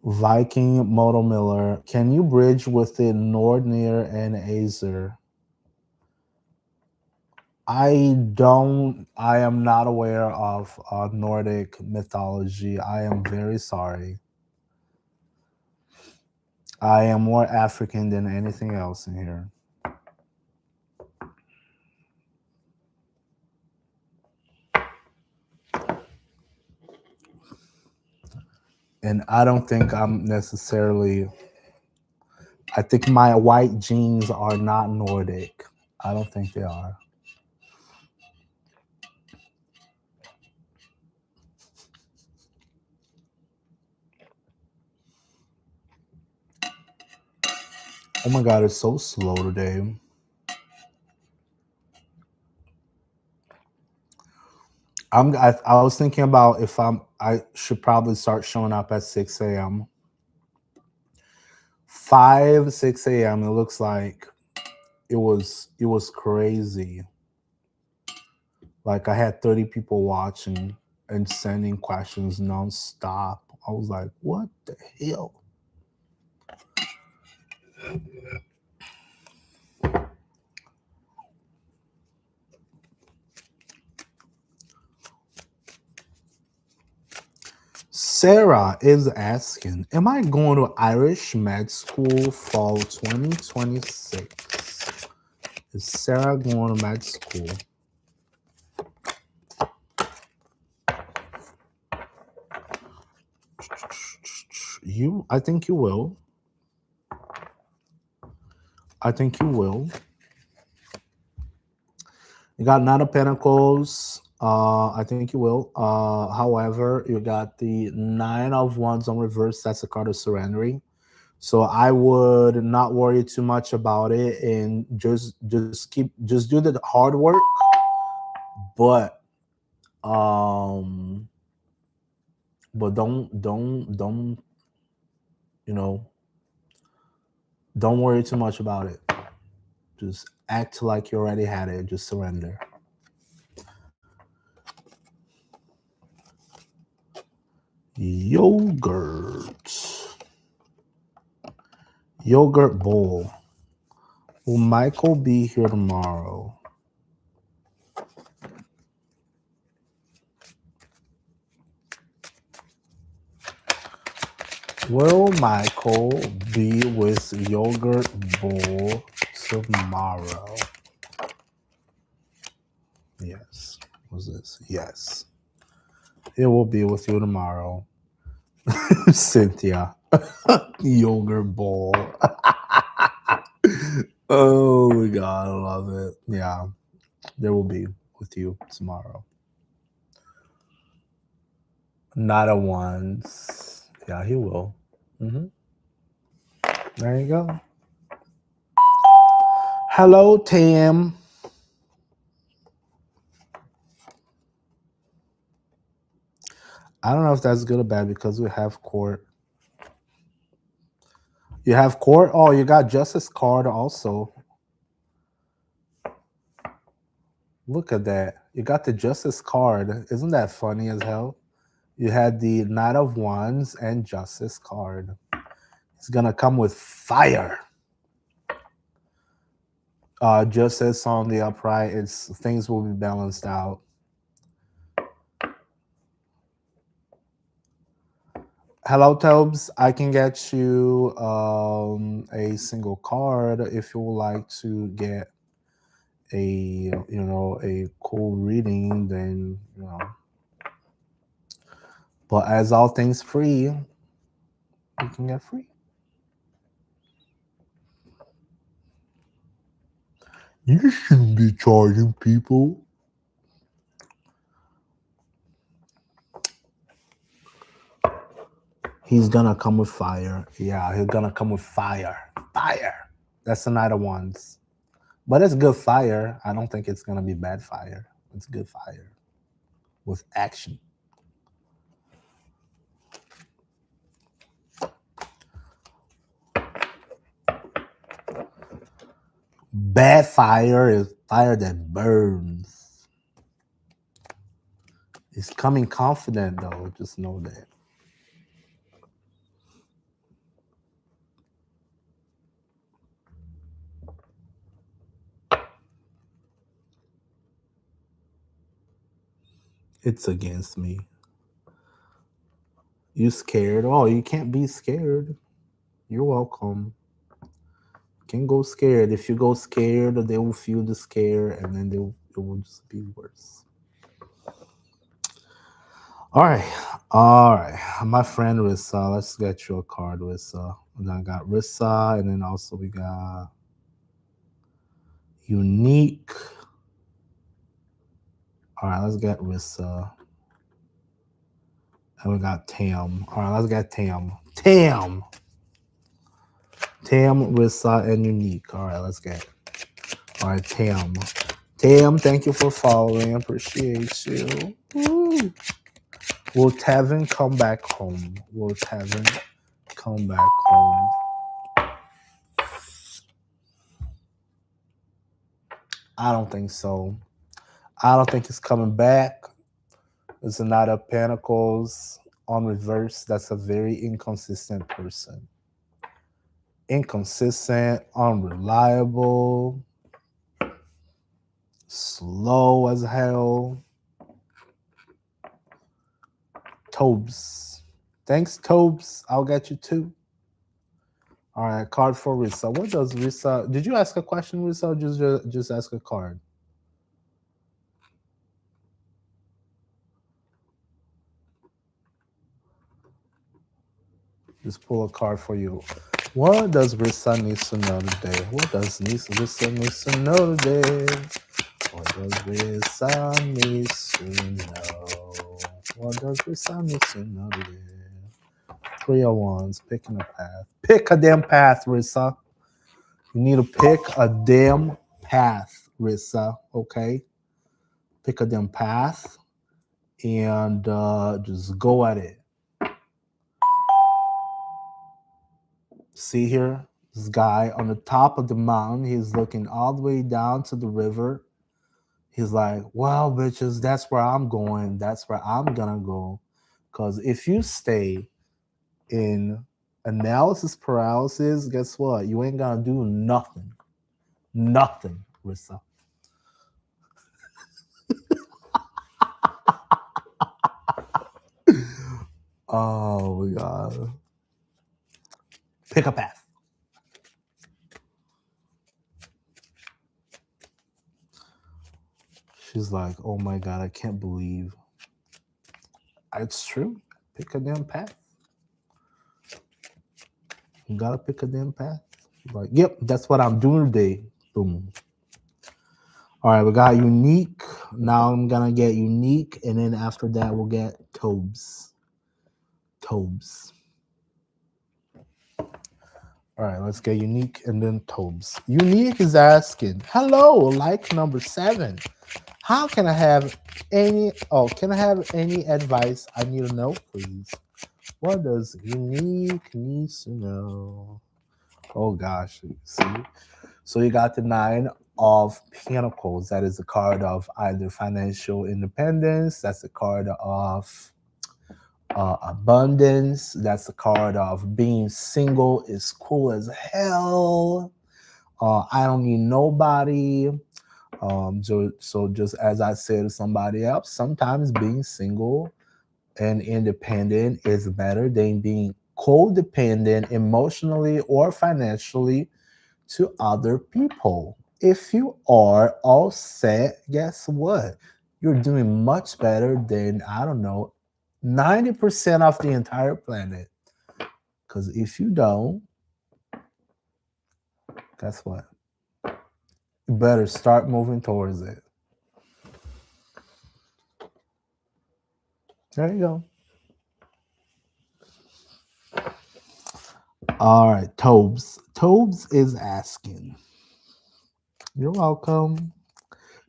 Viking Moto Miller, can you bridge with the Nordnir and Azer? I am not aware of Nordic mythology. I am very sorry. I am more African than anything else in here. And I don't think I'm necessarily, I think my white genes are not Nordic. I don't think they are. Oh my God, it's so slow today. I was thinking about if I should probably start showing up at 6 a.m. 6 a.m. It looks like it was crazy. Like I had 30 people watching and sending questions nonstop. I was like, what the hell? Sarah is asking, am I going to Irish med school fall 2026? Is Sarah going to med school? I think you will. I think you will. You got Nine of Pentacles. I think you will. However, you got the Nine of Wands on reverse. That's a card of surrendering. So I would not worry too much about it and just do the hard work. But don't don't worry too much about it. Just act like you already had it. Just surrender. Yogurt bowl. Will Michael be here tomorrow? Will Michael be with Yogurt Bowl tomorrow? Yes. What's this? Yes. It will be with you tomorrow. Cynthia. Yogurt Bowl. Oh my God, I love it. Yeah. There will be with you tomorrow. Not a once. Yeah, he will. There you go. Hello, Tim. I don't know if that's good or bad because we have court. You have court? Oh, you got justice card also. Look at that. You got the justice card. Isn't that funny as hell? You had the Knight of Wands and justice card. It's gonna come with fire. Justice on the upright. Things will be balanced out. Hello, Tobes. I can get you a single card if you would like to get a cool reading. Then but as all things free, you can get free. You shouldn't be charging people. He's gonna come with fire. Yeah, he's gonna come with fire. Fire. That's the Knight of Wands. But it's good fire. I don't think it's gonna be bad fire. It's good fire with action. Bad fire is fire that burns. He's coming confident though. Just know that. It's against me. You scared? Oh, you can't be scared. You're welcome. You can go scared. If you go scared, they will feel the scare, and then it will just be worse. All right. My friend Rissa, let's get you a card, Rissa. And I got Rissa, and then also we got Unique. All right, let's get Rissa. And we got Tam. All right, let's get Tam. Tam, Rissa, and Unique. All right, let's get. All right, Tam. Tam, thank you for following. Appreciate you. Woo. Will Tevin come back home? Will Tevin come back home? I don't think so. I don't think he's coming back. It's a Knight of Pentacles on reverse. That's a very inconsistent person. Inconsistent, unreliable, slow as hell. Tobes. Thanks, Tobes. I'll get you two. All right, card for Rissa. What does Rissa? Did you ask a question, Rissa, or just ask a card? Just pull a card for you. What does Rissa need to know today? What does Rissa need to know today? What does Rissa need to know? What does Rissa need to know today? 3 of Wands, picking a path. Pick a damn path, Rissa. You need to pick a damn path, Rissa, okay? pick a damn path and just go at it. See here, this guy on the top of the mountain, he's looking all the way down to the river. He's like, well, bitches, that's where I'm going. That's where I'm gonna go. Because if you stay in analysis paralysis, guess what? You ain't gonna do nothing. Nothing, Rissa. Oh my god. Pick a path. She's like, oh my god, I can't believe it's true. Pick a damn path. You gotta pick a damn path. Like, yep, that's what I'm doing today. Boom. All right, we got unique. Now I'm gonna get unique, and then after that we'll get Tobes. Tobes. All right, let's get unique and then Tobes. Unique is asking, hello, like number 7. How can I have any? Oh, can I have any advice? I need to know, please. What does unique needs to know? Oh gosh, see. So you got the 9 of Pentacles. That is the card of either financial independence. That's the card of abundance. That's the card of being single is cool as hell. I don't need nobody. So just as I said to somebody else, sometimes being single and independent is better than being codependent emotionally or financially to other people. If you are all set, guess what? You're doing much better than, I don't know, 90% of the entire planet. Because if you don't, guess what? You better start moving towards it. There you go. All right, Tobes. Tobes is asking. You're welcome.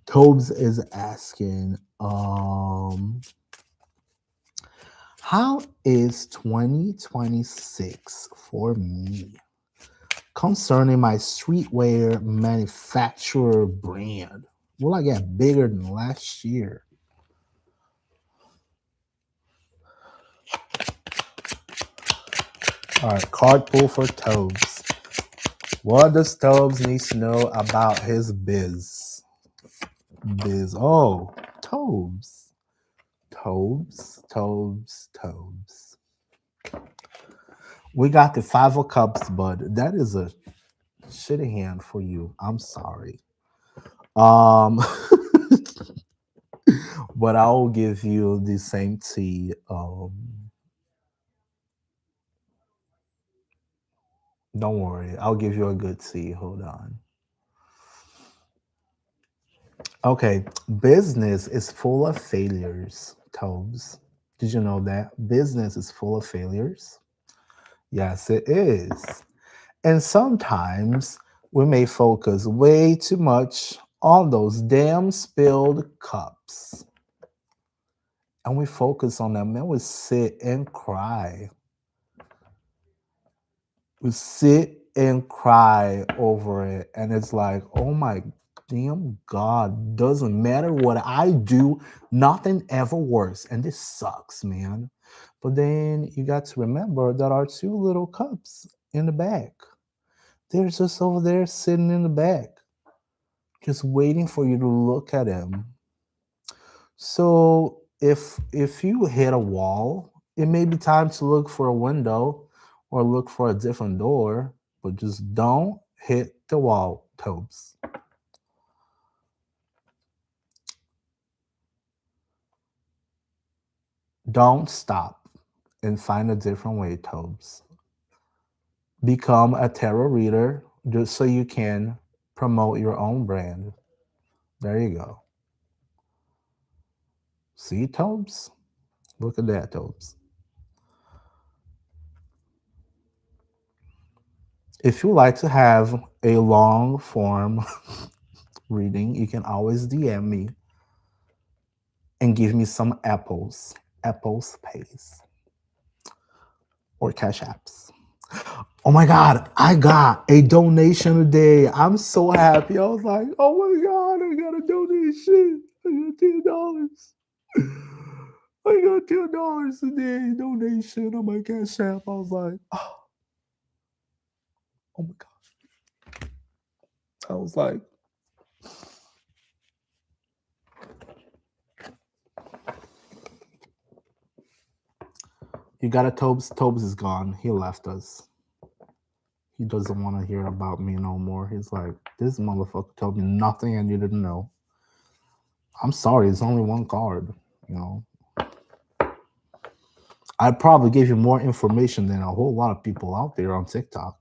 Tobes is asking, how is 2026 for me concerning my streetwear manufacturer brand? Will I get bigger than last year? All right, card pull for Tobes. What does Tobes need to know about his biz? Oh, Tobes. Tobes. We got the 5 of Cups, bud. That is a shitty hand for you. I'm sorry. But I will give you the same tea. Don't worry. I'll give you a good tea. Hold on. Okay. Business is full of failures, Tobes. Did you know that? Business is full of failures. Yes, it is. And sometimes we may focus way too much on those damn spilled cups. And we focus on them and we sit and cry. We sit and cry over it. And it's like, oh my damn God, doesn't matter what I do, nothing ever works. And this sucks, man. But then you got to remember there are 2 little cups in the back. They're just over there sitting in the back, just waiting for you to look at them. So if you hit a wall, it may be time to look for a window or look for a different door, but just don't hit the wall, Tobes. Don't stop and find a different way, Tobes. Become a tarot reader just so you can promote your own brand. There you go. See, Tobes? Look at that, Tobes. If you like to have a long form reading, you can always DM me. give me some apples pays, or cash apps. Oh my God, I got a donation today. I'm so happy. I was like, oh my God, I got a donation. I got $10. I got $10 today donation on my cash app. I was like, oh my God. I was like, you got a Tobes. Tobes is gone. He left us. He doesn't want to hear about me no more. He's like, this motherfucker told me nothing I needed to know. I'm sorry, it's only one card, you know. I probably gave you more information than a whole lot of people out there on TikTok.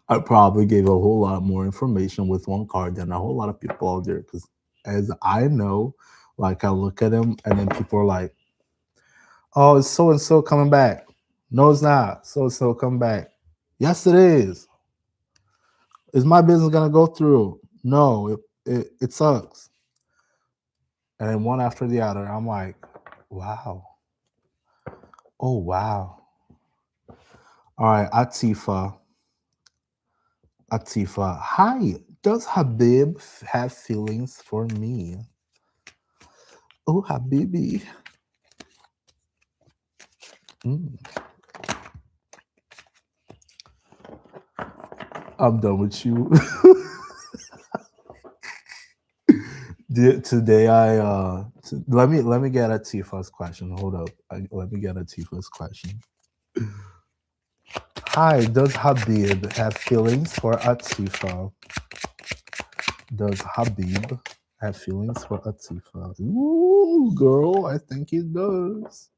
I probably gave a whole lot more information with one card than a whole lot of people out there. Because as I know, like I look at them and then people are like, oh, it's so and so coming back. No, it's not. So and so coming back. Yes, it is. Is my business gonna go through? No, it sucks. And then one after the other, I'm like, wow. Oh wow. All right, Atifa. Atifa. Hi. Does Habib have feelings for me? Oh, Habibi. Mm. I'm done with you. Today let me get Atifa's question. Hold up. Let me get Atifa's question. Hi, does Habib have feelings for Atifa? Does Habib have feelings for Atifa? Ooh, girl, I think he does.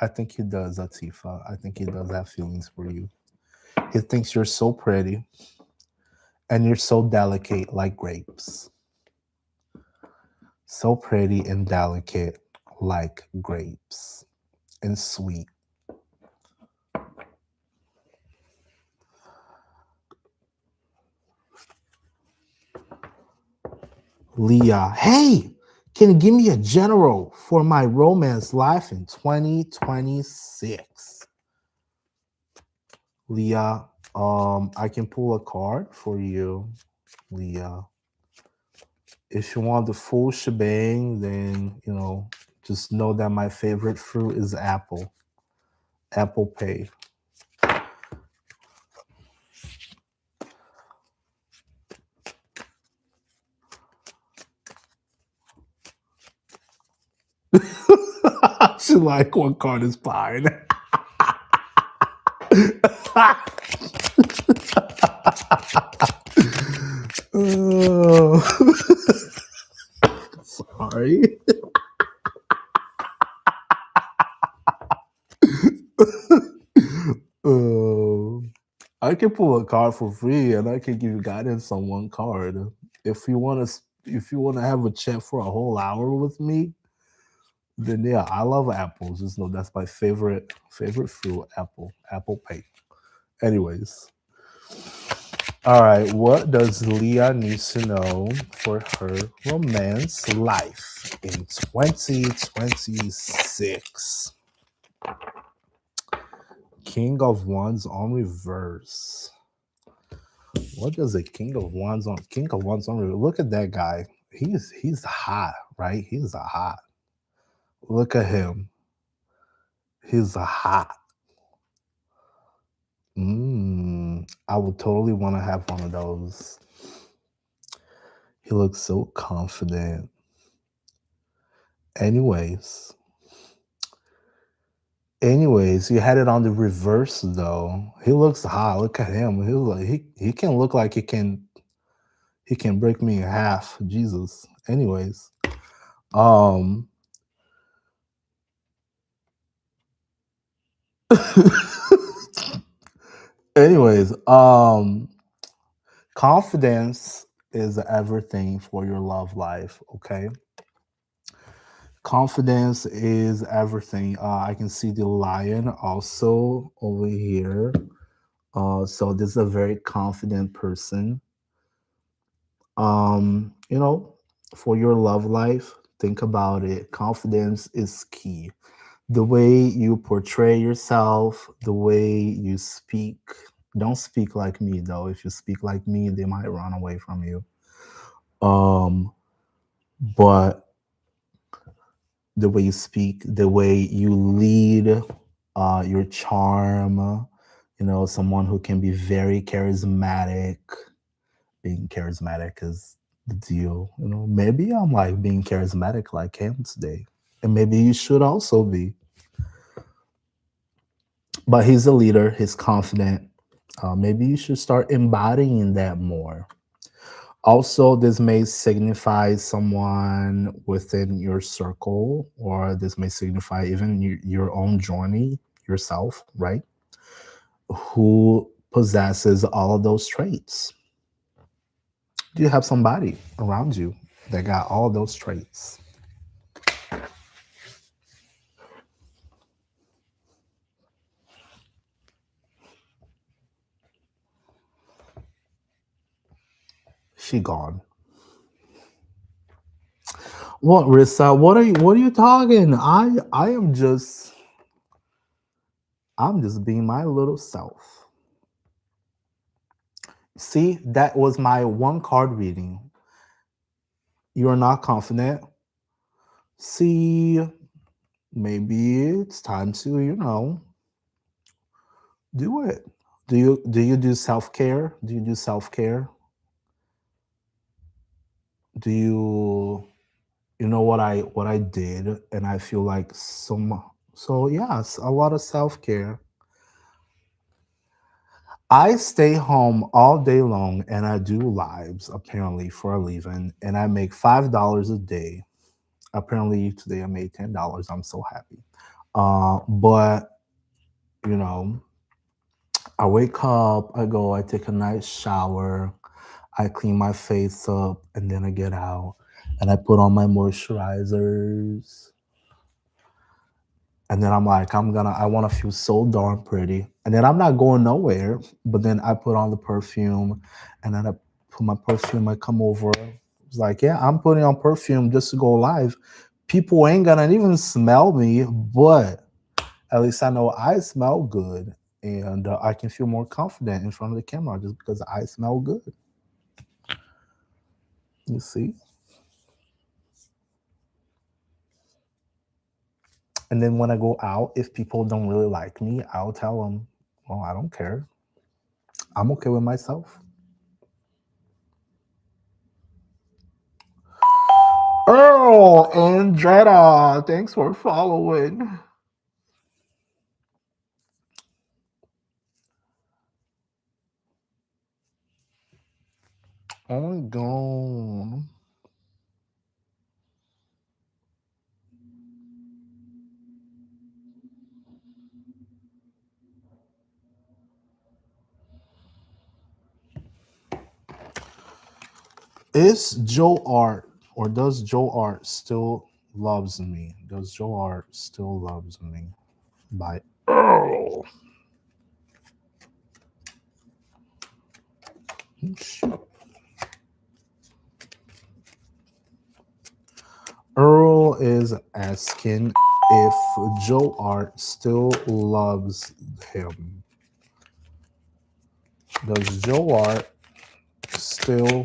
I think he does, Atifa. I think he does have feelings for you. He thinks you're so pretty and you're so delicate like grapes. So pretty and delicate like grapes and sweet. Leah, hey, can you give me a general for my romance life in 2026? Leah, I can pull a card for you, Leah. If you want the full shebang, then just know that my favorite fruit is apple. Apple Pay. She like one card is fine. Oh. Sorry. Oh. I can pull a card for free, and I can give you guidance on one card. If you want to have a chat for a whole hour with me, then yeah, I love apples. Just know that's my favorite fruit, apple Pay. Anyways, all right. What does Leah need to know for her romance life in 2026? King of Wands on reverse. What does a King of Wands on reverse? Look at that guy. He's hot, right? He's a hot. Look at him. He's a hot. I would totally want to have one of those. He looks so confident. Anyways, you had it on the reverse though. He looks hot. Look at him. He can look like he can break me in half. Jesus. Anyways, anyways, confidence is everything for your love life, okay? Confidence is everything. I can see the lion also over here. So this is a very confident person. You know, for your love life, think about it. Confidence is key. The way you portray yourself, the way you speak. Don't speak like me though. If you speak like me, they might run away from you. Um, but the way you speak, the way you lead, your charm, someone who can be very charismatic. Being charismatic is the deal. Maybe I'm like being charismatic like him today. And maybe you should also be. But he's a leader, he's confident. Maybe you should start embodying that more. Also, this may signify someone within your circle, or this may signify even your own journey, yourself, right? Who possesses all of those traits. Do you have somebody around you that got all those traits? She gone. What, Rissa? What are you talking? I'm just being my little self. See, that was my one card reading. You're not confident. See, maybe it's time to, do it. Do you do self-care? Do you do self-care? Do you know what I did, and I feel like so yes, a lot of self-care. I stay home all day long and I do lives apparently for a living, and I make $5 a day. Apparently today I made $10. I'm so happy. But you know, I wake up, I take a nice shower, I clean my face up, and then I get out and I put on my moisturizers. And then I'm like, I want to feel so darn pretty. And then I'm not going nowhere, but then I put on the perfume, and then I put my perfume, I come over. It's like, yeah, I'm putting on perfume just to go live. People ain't gonna even smell me, but at least I know I smell good, and I can feel more confident in front of the camera just because I smell good. You see? And then when I go out, if people don't really like me, I'll tell them, well, I don't care. I'm okay with myself. Earl Andretta, thanks for following. Oh my god. Is Joe Art, or does Joe Art still loves me? Does Joe Art still loves me? By Earl. Earl is asking if Joe Art still loves him. Does Joe Art still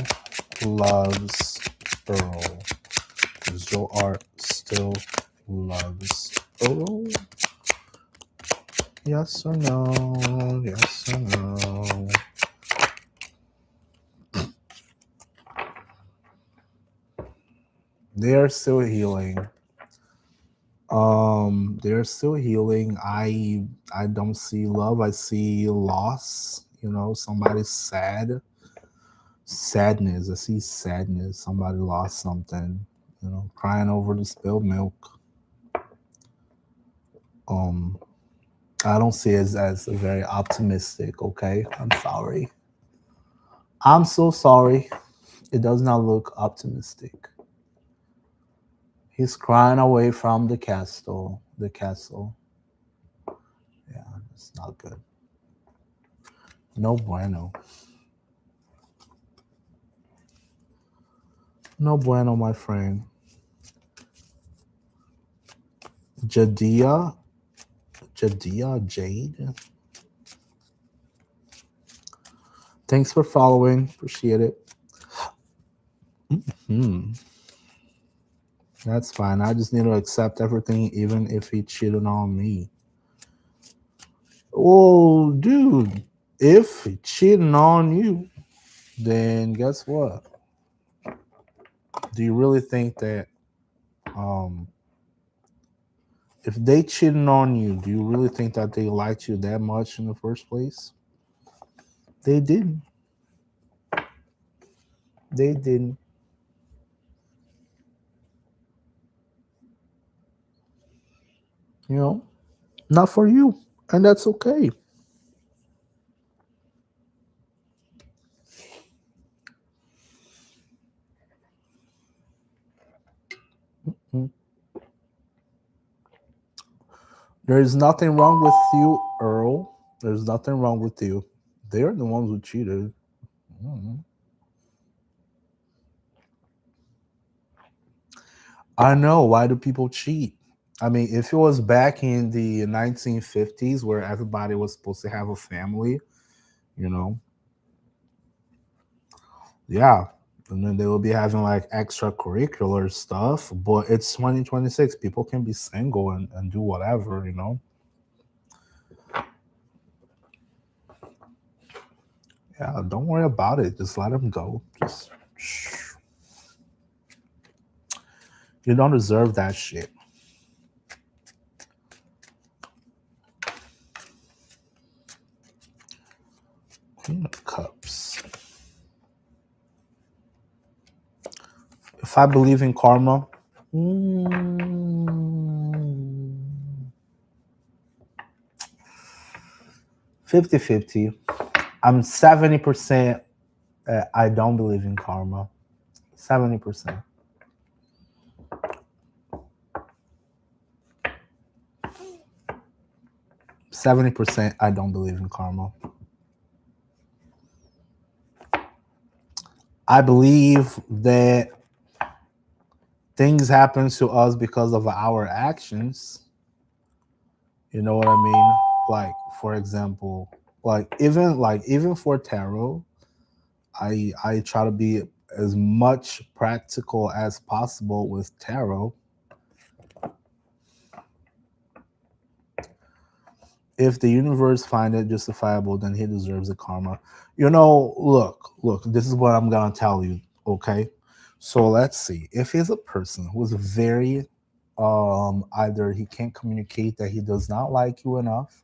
loves Earl? Does Joe Art still loves Earl? Yes or no? Yes or no? They are still healing. They're still healing. I don't see love. I see loss. Somebody's sad. Sadness. I see sadness. Somebody lost something. Crying over the spilled milk. Um, I don't see it as very optimistic. Okay, I'm sorry. I'm so sorry. It does not look optimistic. He's crying away from the castle. The castle. Yeah, it's not good. No bueno. No bueno, my friend. Jadia Jade. Thanks for following. Appreciate it. That's fine. I just need to accept everything, even if he cheated on me. Oh, dude, if he cheating on you, then guess what? Do you really think that if they cheating on you, do you really think that they liked you that much in the first place? They didn't. They didn't. You know, not for you, and that's okay. Mm. There is nothing wrong with you, Earl. There's nothing wrong with you. They're the ones who cheated. Mhm. I know. Why do people cheat? I mean, if it was back in the 1950s where everybody was supposed to have a family, you know, yeah. And then they will be having like extracurricular stuff, but it's 2026. People can be single and do whatever, you know. Yeah, don't worry about it. Just let them go. Just shh. You don't deserve that shit. Queen of Cups. If I believe in karma, 50-50. I'm 70%. I don't believe in karma. 70%. 70%. I don't believe in karma. I believe that things happen to us because of our actions. You know what I mean? Like, for example, even for tarot, I try to be as much practical as possible with tarot. If the universe find it justifiable, then he deserves the karma. You know, look, this is what I'm gonna tell you, okay? So let's see. If he's a person who's very either he can't communicate that he does not like you enough,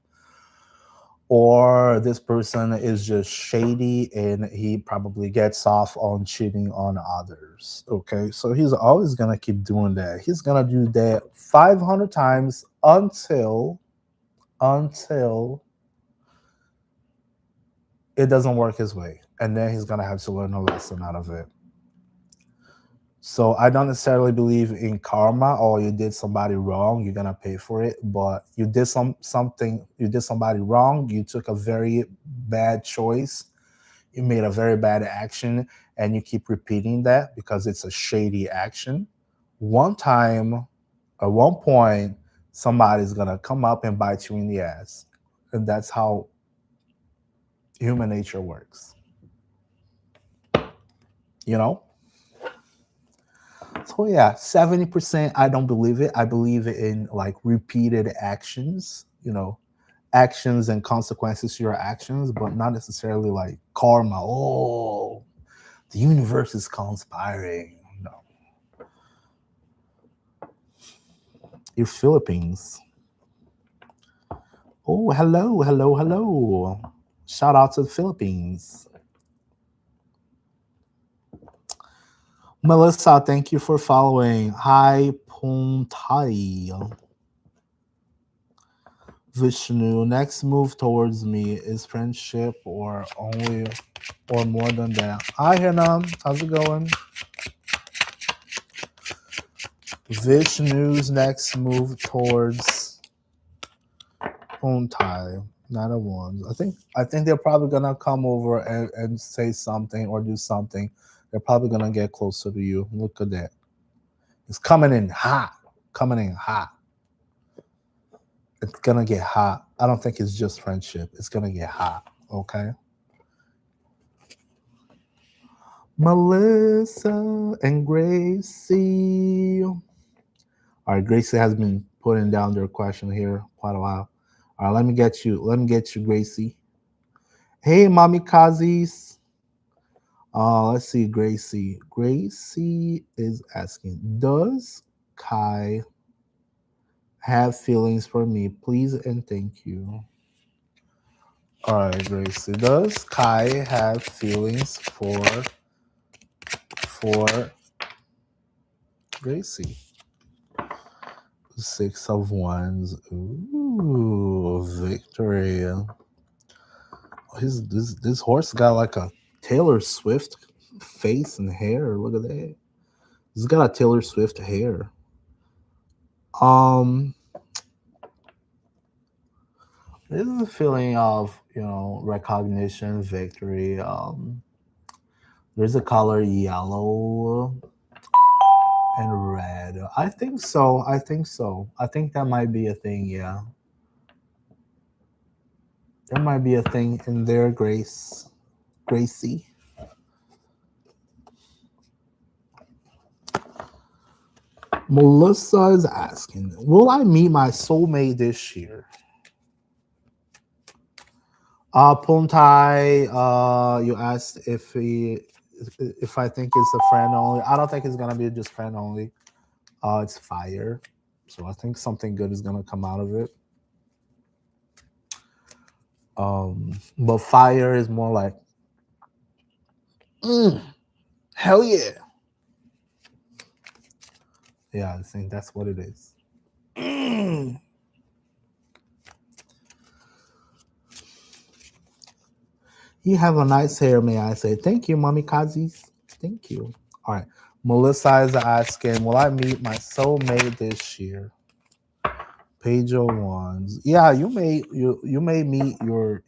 or this person is just shady and he probably gets off on cheating on others. Okay, so he's always gonna keep doing that. He's gonna do that 500 times until it doesn't work his way, and then he's gonna have to learn a lesson out of it. So I don't necessarily believe in karma or you did somebody wrong, you're gonna pay for it. But you did you did somebody wrong, you took a very bad choice, you made a very bad action, and you keep repeating that because it's a shady action. One time, at one point, somebody's gonna come up and bite you in the ass. And that's how human nature works. You know? So yeah, 70% I don't believe it. I believe in like repeated actions, actions and consequences to your actions, but not necessarily like karma. Oh, the universe is conspiring. No. You're Philippines. Oh, hello, hello, hello. Shout out to the Philippines. Melissa, thank you for following. Hi, Puntai. Vishnu, next move towards me is friendship or more than that. Hi, Hannah. How's it going? Vishnu's next move towards Puntai Nine of Wands. I think they're probably gonna come over and say something or do something. They're probably gonna get closer to you. Look at that. It's coming in hot. Coming in hot. It's gonna get hot. I don't think it's just friendship. It's gonna get hot. Okay. Melissa and Gracie. All right, Gracie has been putting down their question here quite a while. All right, let me get you. Let me get you, Gracie. Hey, mommy Kazis. Let's see, Gracie. Gracie is asking, does Kai have feelings for me? Please and thank you. All right, Gracie. Does Kai have feelings for Gracie? Six of Wands. Ooh, victory. This horse got like a Taylor Swift face and hair. Look at that. He's got a Taylor Swift hair. This is a feeling of, recognition, victory. There's a color yellow and red. I think so. I think so. I think that might be a thing. Yeah, there might be a thing in there, Gracie. Melissa is asking, will I meet my soulmate this year? Puntai, you asked if I think it's a friend only. I don't think it's gonna be just friend only. It's fire, so I think something good is gonna come out of it. But fire is more like, hell yeah, yeah. I think that's what it is. You have a nice hair, may I say? Thank you, mommy Kazis. Thank you. All right. Melissa is asking, will I meet my soulmate this year? Page of Wands. Yeah, you may meet your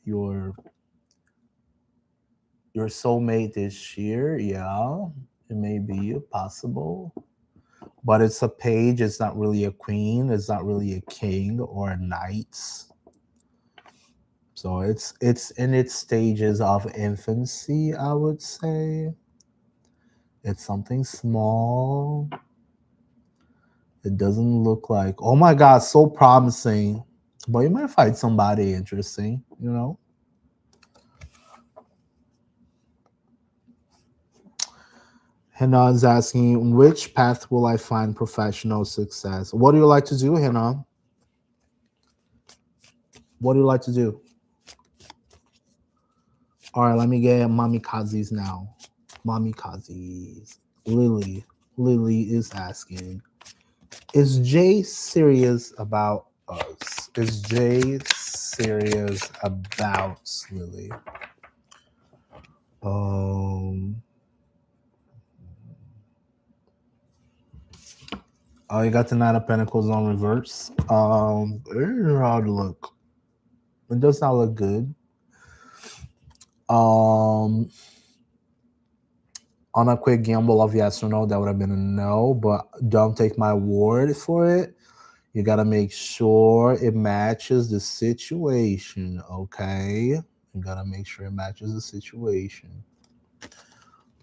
soulmate this year. Yeah, it may be possible, but it's a page. It's not really a queen. It's not really a king or a knight. So it's in its stages of infancy, I would say. It's something small. It doesn't look like, oh my God, so promising. But you might find somebody interesting, Hannah is asking, which path will I find professional success? What do you like to do, Hannah? What do you like to do? All right, let me get Mommy Kazis now. Mommy Kazis. Lily is asking, is Jay serious about us? Is Jay serious about Lily? Oh, you got the Nine of Pentacles on reverse. How to look? It does not look good. On a quick gamble of yes or no, that would have been a no, but don't take my word for it. You got to make sure it matches the situation, okay? You got to make sure it matches the situation.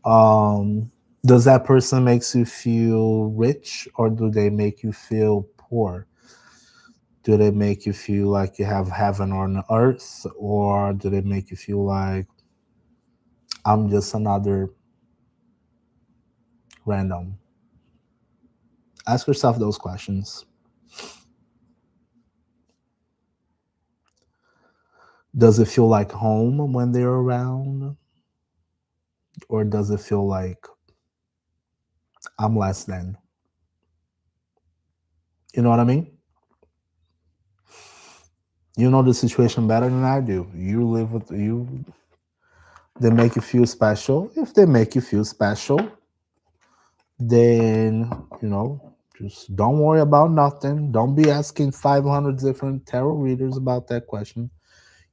Does that person makes you feel rich, or do they make you feel poor? Do they make you feel like you have heaven on earth, or do they make you feel like I'm just another random? Ask yourself those questions. Does it feel like home when they're around? Or does it feel like I'm less than? You know what I mean? You know the situation better than I do. You live with you. They make you feel special. If they make you feel special, then, just don't worry about nothing. Don't be asking 500 different tarot readers about that question.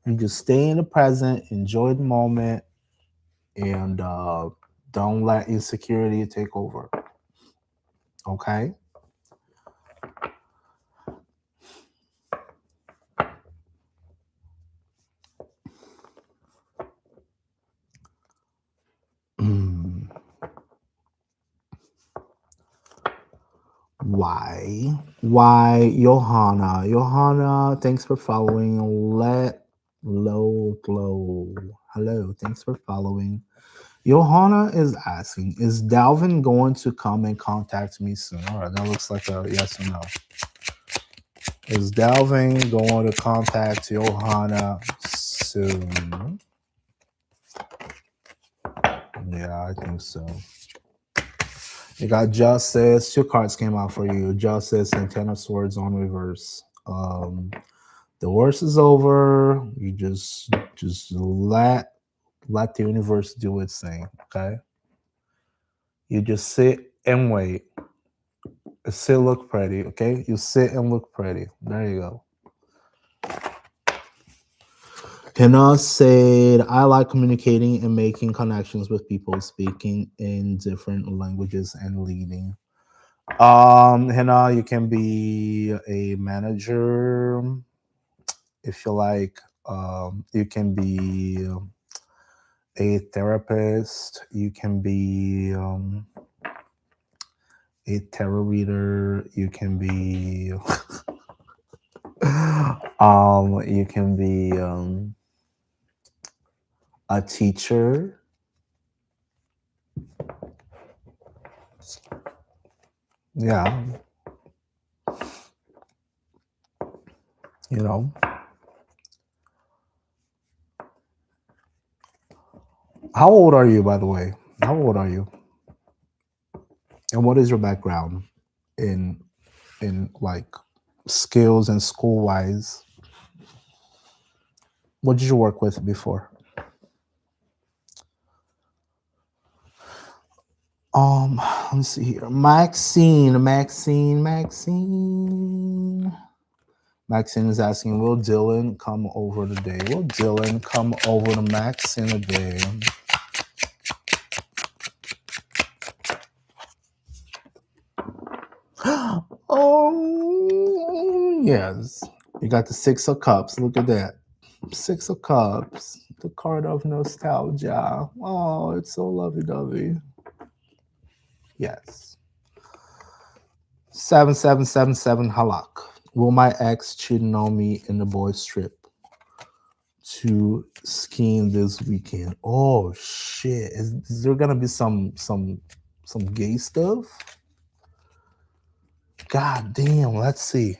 You just stay in the present, enjoy the moment, and don't let insecurity take over. Okay. Mm. Why, Johanna? Johanna, thanks for following. Let low glow. Hello, thanks for following. Johanna is asking, is Dalvin going to come and contact me soon? All right, that looks like a yes or no. Is Dalvin going to contact Johanna soon? Yeah, I think so. You got Justice. Two cards came out for you. Justice and Ten of Swords on reverse. The worst is over. You just let the universe do its thing. Okay. You just sit and wait. Sit, look pretty. Okay. You sit and look pretty. There you go. Hannah said, I like communicating and making connections with people, speaking in different languages and leading. Hannah, you can be a manager if you like. You can be a therapist. You can be a tarot reader. You can be you can be a teacher. Yeah, you know. How old are you, by the way? How old are you? And what is your background in like skills and school wise? What did you work with before? Let's see here. Maxine is asking, will Dylan come over today? Will Dylan come over to Maxine today? Oh, yes. You got the Six of Cups. Look at that. Six of Cups. The card of nostalgia. Oh, it's so lovey-dovey. Yes. 7777 Halak. Will my ex cheating on me in the boys trip to skiing this weekend? Oh shit. Is there gonna be some gay stuff? God damn, let's see.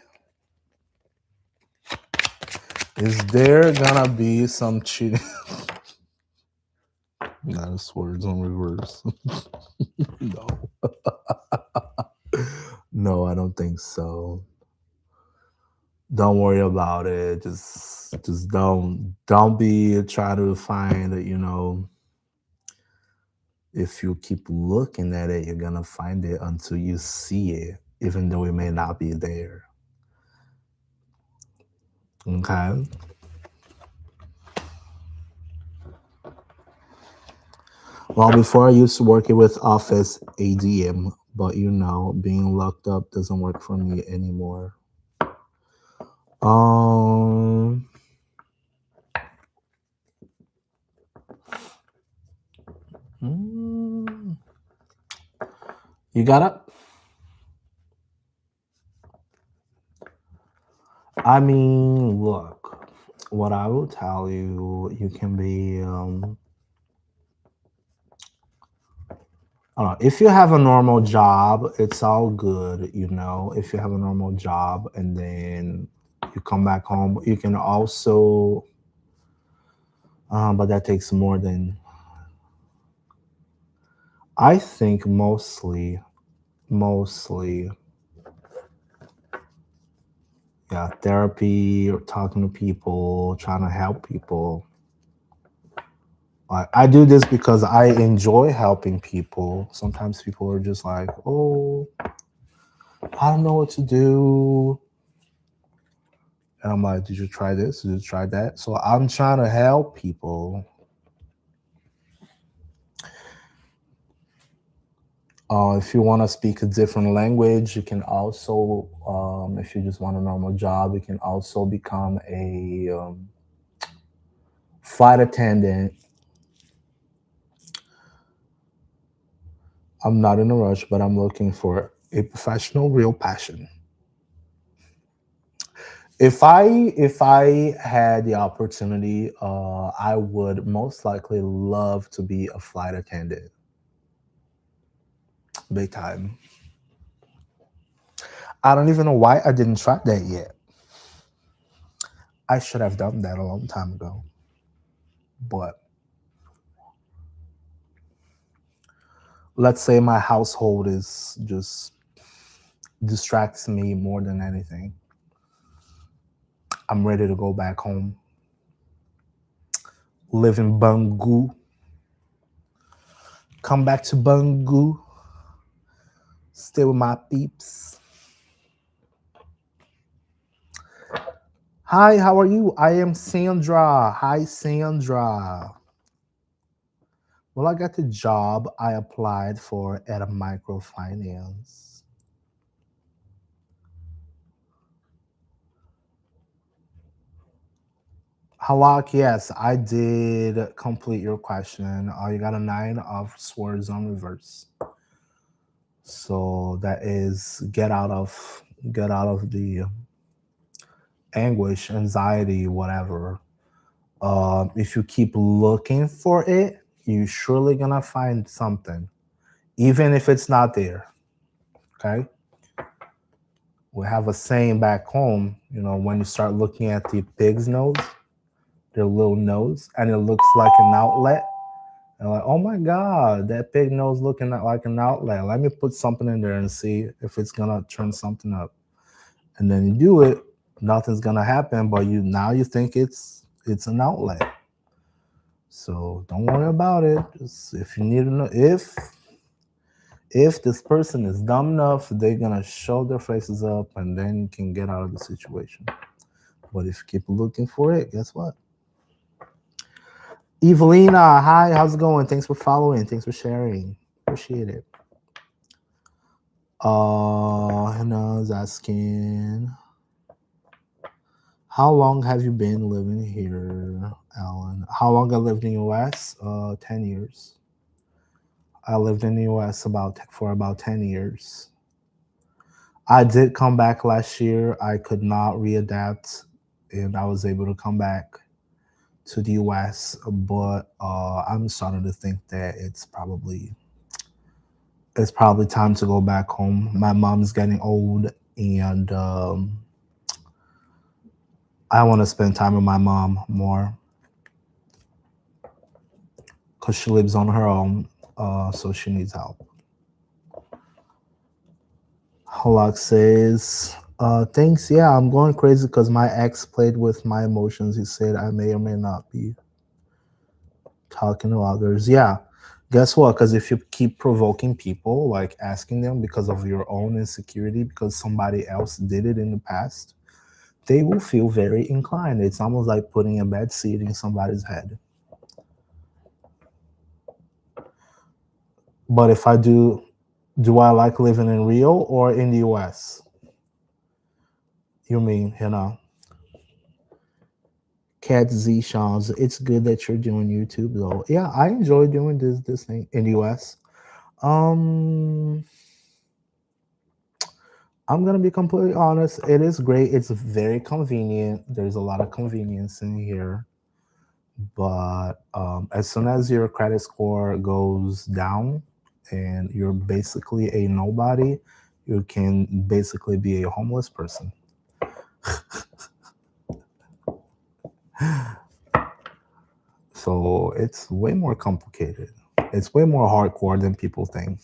Is there gonna be some cheating? Not swords on reverse. No. No, I don't think so. Don't worry about it. Just don't be trying to find it, you know. If you keep looking at it, you're gonna find it until you see it, even though it may not be there. Okay. Well, before I used to work it with Office ADM, but you know, being locked up doesn't work for me anymore. You got it? I mean, look, what I will tell you, you can be, I don't know, if you have a normal job, it's all good, you know, if you have a normal job and then you come back home, you can also, but that takes more than, I think mostly, yeah, therapy or talking to people, trying to help people. I do this because I enjoy helping people. Sometimes people are just like, oh, I don't know what to do. And I'm like, did you try this? Did you try that? So I'm trying to help people. If you want to speak a different language, you can also, if you just want a normal job, you can also become a flight attendant. I'm not in a rush, but I'm looking for a professional, real passion. If I had the opportunity, I would most likely love to be a flight attendant, big time. I don't even know why I didn't try that yet. I should have done that a long time ago. But let's say my household is just distracts me more than anything. I'm ready to go back home, live in Bangu, come back to Bangu, stay with my peeps. Hi, how are you? I am Sandra. Hi, Sandra. Well, I got the job I applied for at a microfinance. Halak, yes, I did complete your question. You got a nine of swords on reverse. So that is get out of the anguish, anxiety, whatever. If you keep looking for it, you're surely gonna find something, even if it's not there. Okay. We have a saying back home, when you start looking at the pig's nose, their little nose, and it looks like an outlet. And like, oh my God, that pig nose looking like an outlet. Let me put something in there and see if it's gonna turn something up. And then you do it, nothing's gonna happen, but you think it's an outlet. So don't worry about it. Just if you need to know if this person is dumb enough, they're gonna show their faces up and then you can get out of the situation. But if you keep looking for it, guess what? Evelina, hi, how's it going? Thanks for following. Thanks for sharing. Appreciate it. Hannah's asking, how long have you been living here, Alan? How long I lived in the US? 10 years. I lived in the US for about 10 years. I did come back last year. I could not readapt, and I was able to come back to the US. But I'm starting to think that it's probably time to go back home. My mom's getting old, and I want to spend time with my mom more because she lives on her own, so she needs help. Halak says, thanks. Yeah, I'm going crazy because my ex played with my emotions. He said I may or may not be talking to others. Yeah. Guess what? Because if you keep provoking people, like asking them because of your own insecurity, because somebody else did it in the past, they will feel very inclined. It's almost like putting a bad seed in somebody's head. But if I do I like living in Rio or in the US? You mean, Cat Z Shawns, it's good that you're doing YouTube though. Yeah, I enjoy doing this thing in the US. Um, I'm gonna be completely honest. It is great. It's very convenient. There's a lot of convenience in here. But as soon as your credit score goes down and you're basically a nobody, you can basically be a homeless person. So it's way more complicated. It's way more hardcore than people think.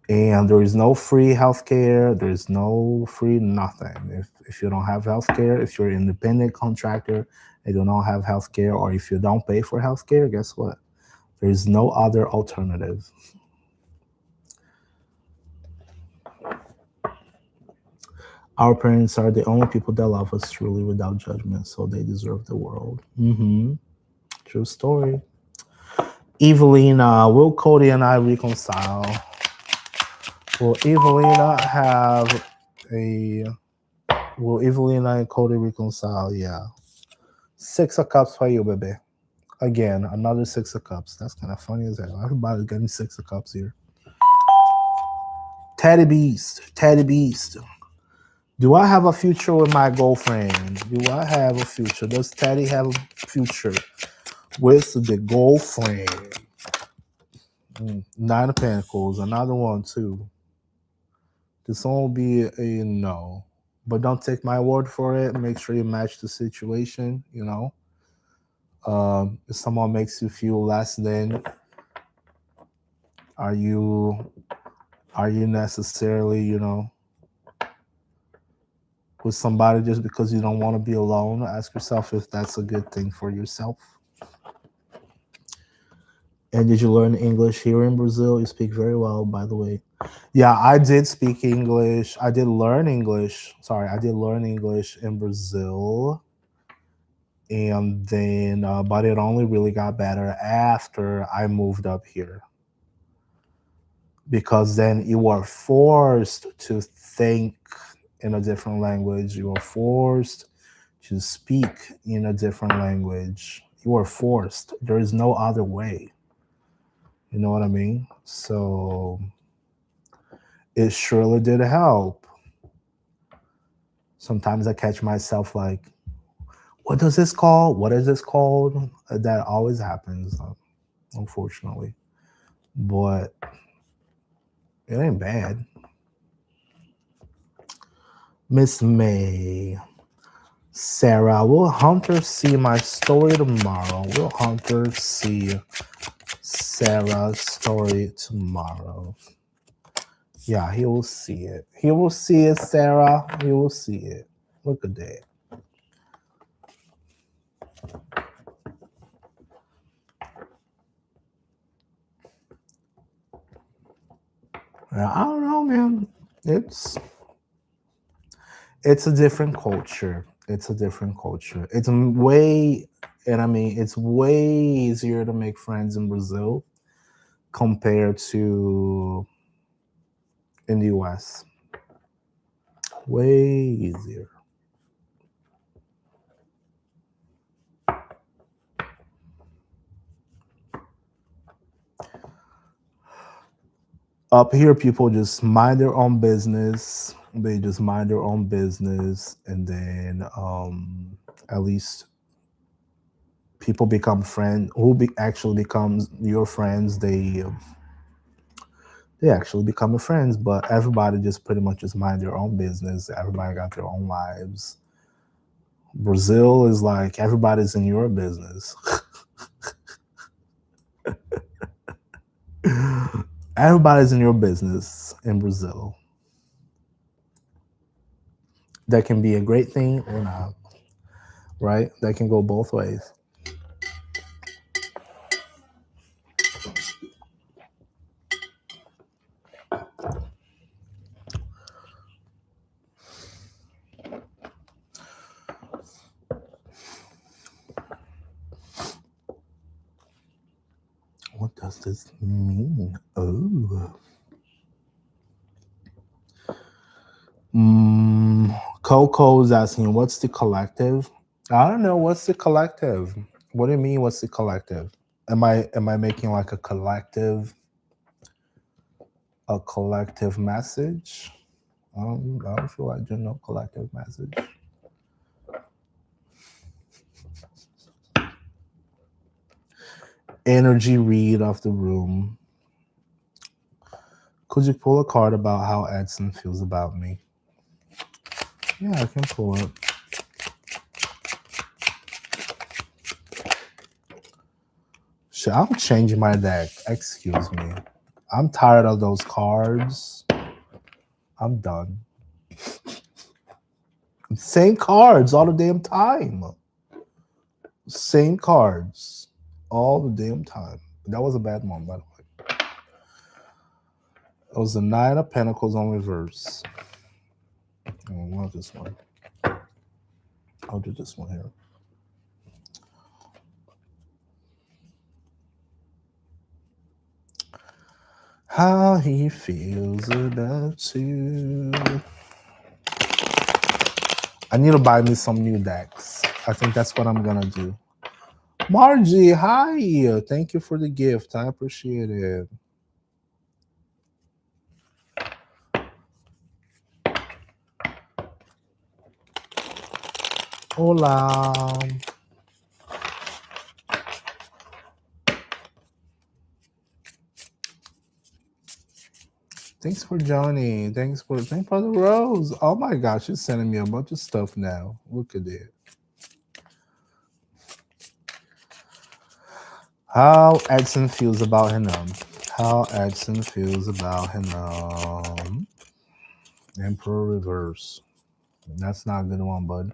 And there is no free healthcare. There's no free nothing. If you don't have healthcare, if you're an independent contractor and you don't have healthcare, or if you don't pay for healthcare, guess what? There's no other alternative. Our parents are the only people that love us truly without judgment, so they deserve the world. True story. Evelina, will Cody and I reconcile? Will Evelina have a... Will Evelina and Cody reconcile? Yeah. 6 of Cups for you, baby. Again, another 6 of Cups. That's kind of funny as hell. Everybody's getting 6 of Cups here. Teddy Beast. Teddy Beast. Do I have a future with my girlfriend? Do I have a future? Does Teddy have a future with the girlfriend? 9 of Pentacles. Another one, too. This one will be a no. But don't take my word for it. Make sure you match the situation, you know. If someone makes you feel less than, are you necessarily, you know, with somebody just because you don't want to be alone? Ask yourself if that's a good thing for yourself. And did you learn English here in Brazil? You speak very well, by the way. Yeah, I did speak English. I did learn English. Sorry, I did learn English in Brazil. And then, but it only really got better after I moved up here. Because then you are forced to think in a different language. You are forced to speak in a different language. You are forced. There is no other way. You know what I mean? So it surely did help. Sometimes I catch myself like, what does this call? What is this called? That always happens, unfortunately. But it ain't bad. Miss May. Sarah, will Hunter see my story tomorrow? Will Hunter see Sarah's story tomorrow? Yeah, he will see it. He will see it, Sarah. He will see it. Look at that. I don't know, man. It's a different culture. It's a different culture. It's way easier to make friends in Brazil compared to in the US. Way easier. Up here, people just mind their own business. They just mind their own business, and then at least people become friends. Actually becomes your friends? They actually become your friends, but everybody just pretty much just mind their own business. Everybody got their own lives. Brazil is like everybody's in your business. Everybody's in your business in Brazil. That can be a great thing or not, right? That can go both ways. What does this mean? Oh. Coco's asking, what's the collective? I don't know. What's the collective? What do you mean? What's the collective? Am I making like a collective message? I don't feel like doing no collective message. Energy read of the room. Could you pull a card about how Edson feels about me? Yeah, I can pull it. Shit, I'm changing my deck. Excuse me. I'm tired of those cards. I'm done. Same cards all the damn time. Same cards all the damn time. That was a bad one, by the way. It was the 9 of Pentacles on reverse. I don't want this one. I'll do this one here. How he feels about you. I need to buy me some new decks. I think that's what I'm gonna do. Margie, hi. Thank you for the gift. I appreciate it. Hola. Thanks for joining. Thanks for the rose. Oh my gosh, she's sending me a bunch of stuff now. Look at it. How Edson feels about Hinam. How Edson feels about Hinam. Emperor reverse. That's not a good one, bud.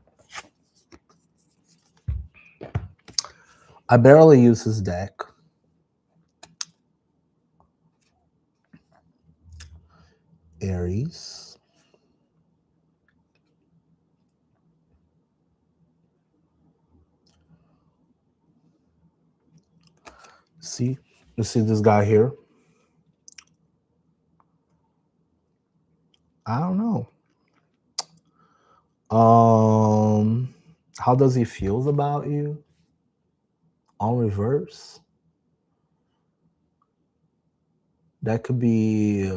I barely use his deck. Aries. See? You see this guy here? I don't know. How does he feels about you? On reverse? That could be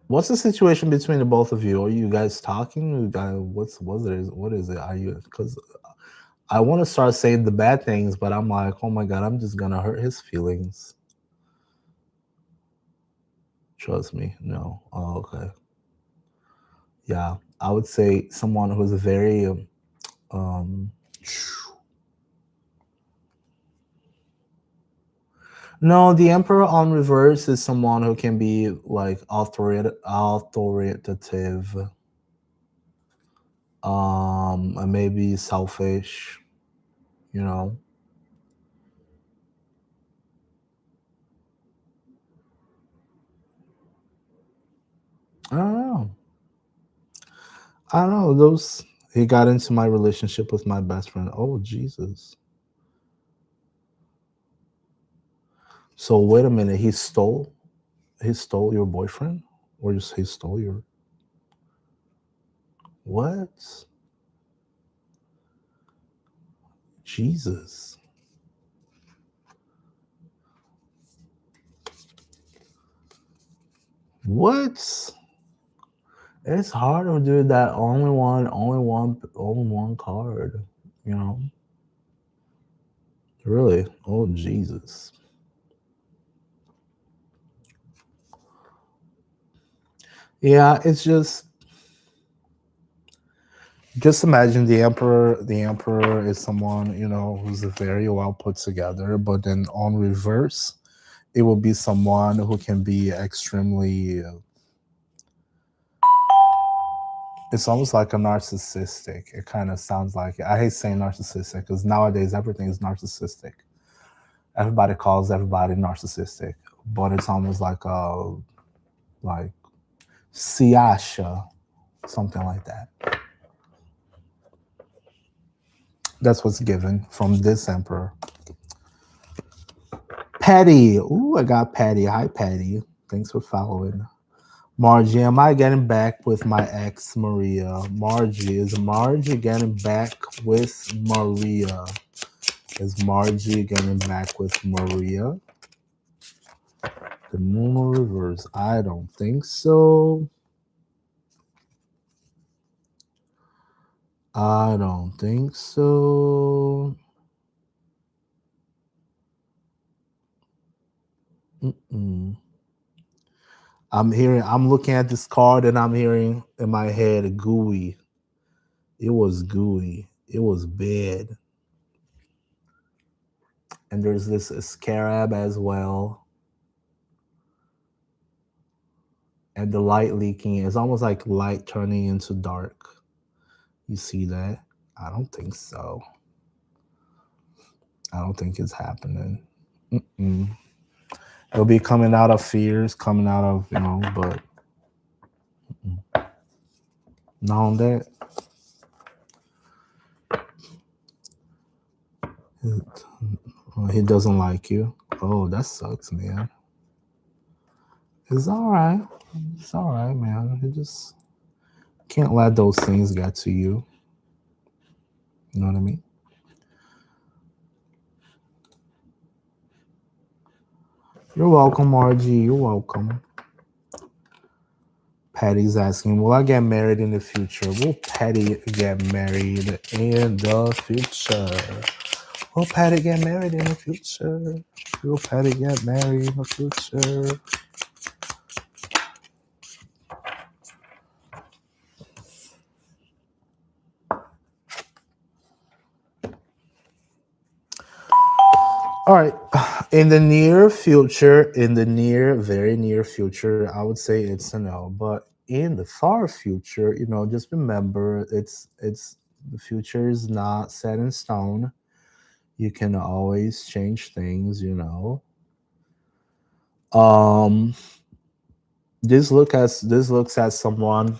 what's the situation between the both of you? Are you guys talking? What is it? Are you because I want to start saying the bad things, but I'm like, oh my god, I'm just gonna hurt his feelings. Trust me, no. Oh, okay. Yeah, I would say someone who's very no, the emperor on reverse is someone who can be like authoritative, and maybe selfish, you know. I don't know. I don't know. Those he got into my relationship with my best friend. Oh Jesus. So wait a minute, he stole your boyfriend? Or just he stole your what? Jesus. What? It's hard to do that only one card, you know? Really? Oh Jesus. Yeah, it's just imagine the emperor is someone, who's very well put together, but then on reverse, it will be someone who can be extremely it's almost like a narcissistic. It kind of sounds like it. I hate saying narcissistic because nowadays everything is narcissistic. Everybody calls everybody narcissistic, but it's almost like siasha, something like that. That's what's given from this emperor. Patty. Ooh, I got Patty. Hi, Patty. Thanks for following. Margie, am I getting back with my ex Maria? Margie, is Margie getting back with Maria? Is Margie getting back with Maria? The moon reverse. I don't think so. I don't think so. Mm-mm. I'm looking at this card and I'm hearing in my head gooey. It was gooey. It was bad. And there's this scarab as well. And the light leaking. It's almost like light turning into dark. You see that? I don't think so. I don't think it's happening. Mm-mm. It'll be coming out of fears, coming out of, but Now that he doesn't like you. Oh, that sucks, man. It's all right. It's all right, man. You just can't let those things get to you. You know what I mean? You're welcome, RG. You're welcome. Patty's asking, will I get married in the future? Will Patty get married in the future? Will Patty get married in the future? Will Patty get married in the future? All right. In the near future, in the very near future, I would say it's a no. But in the far future, just remember it's the future is not set in stone. You can always change things. Um, this looks at someone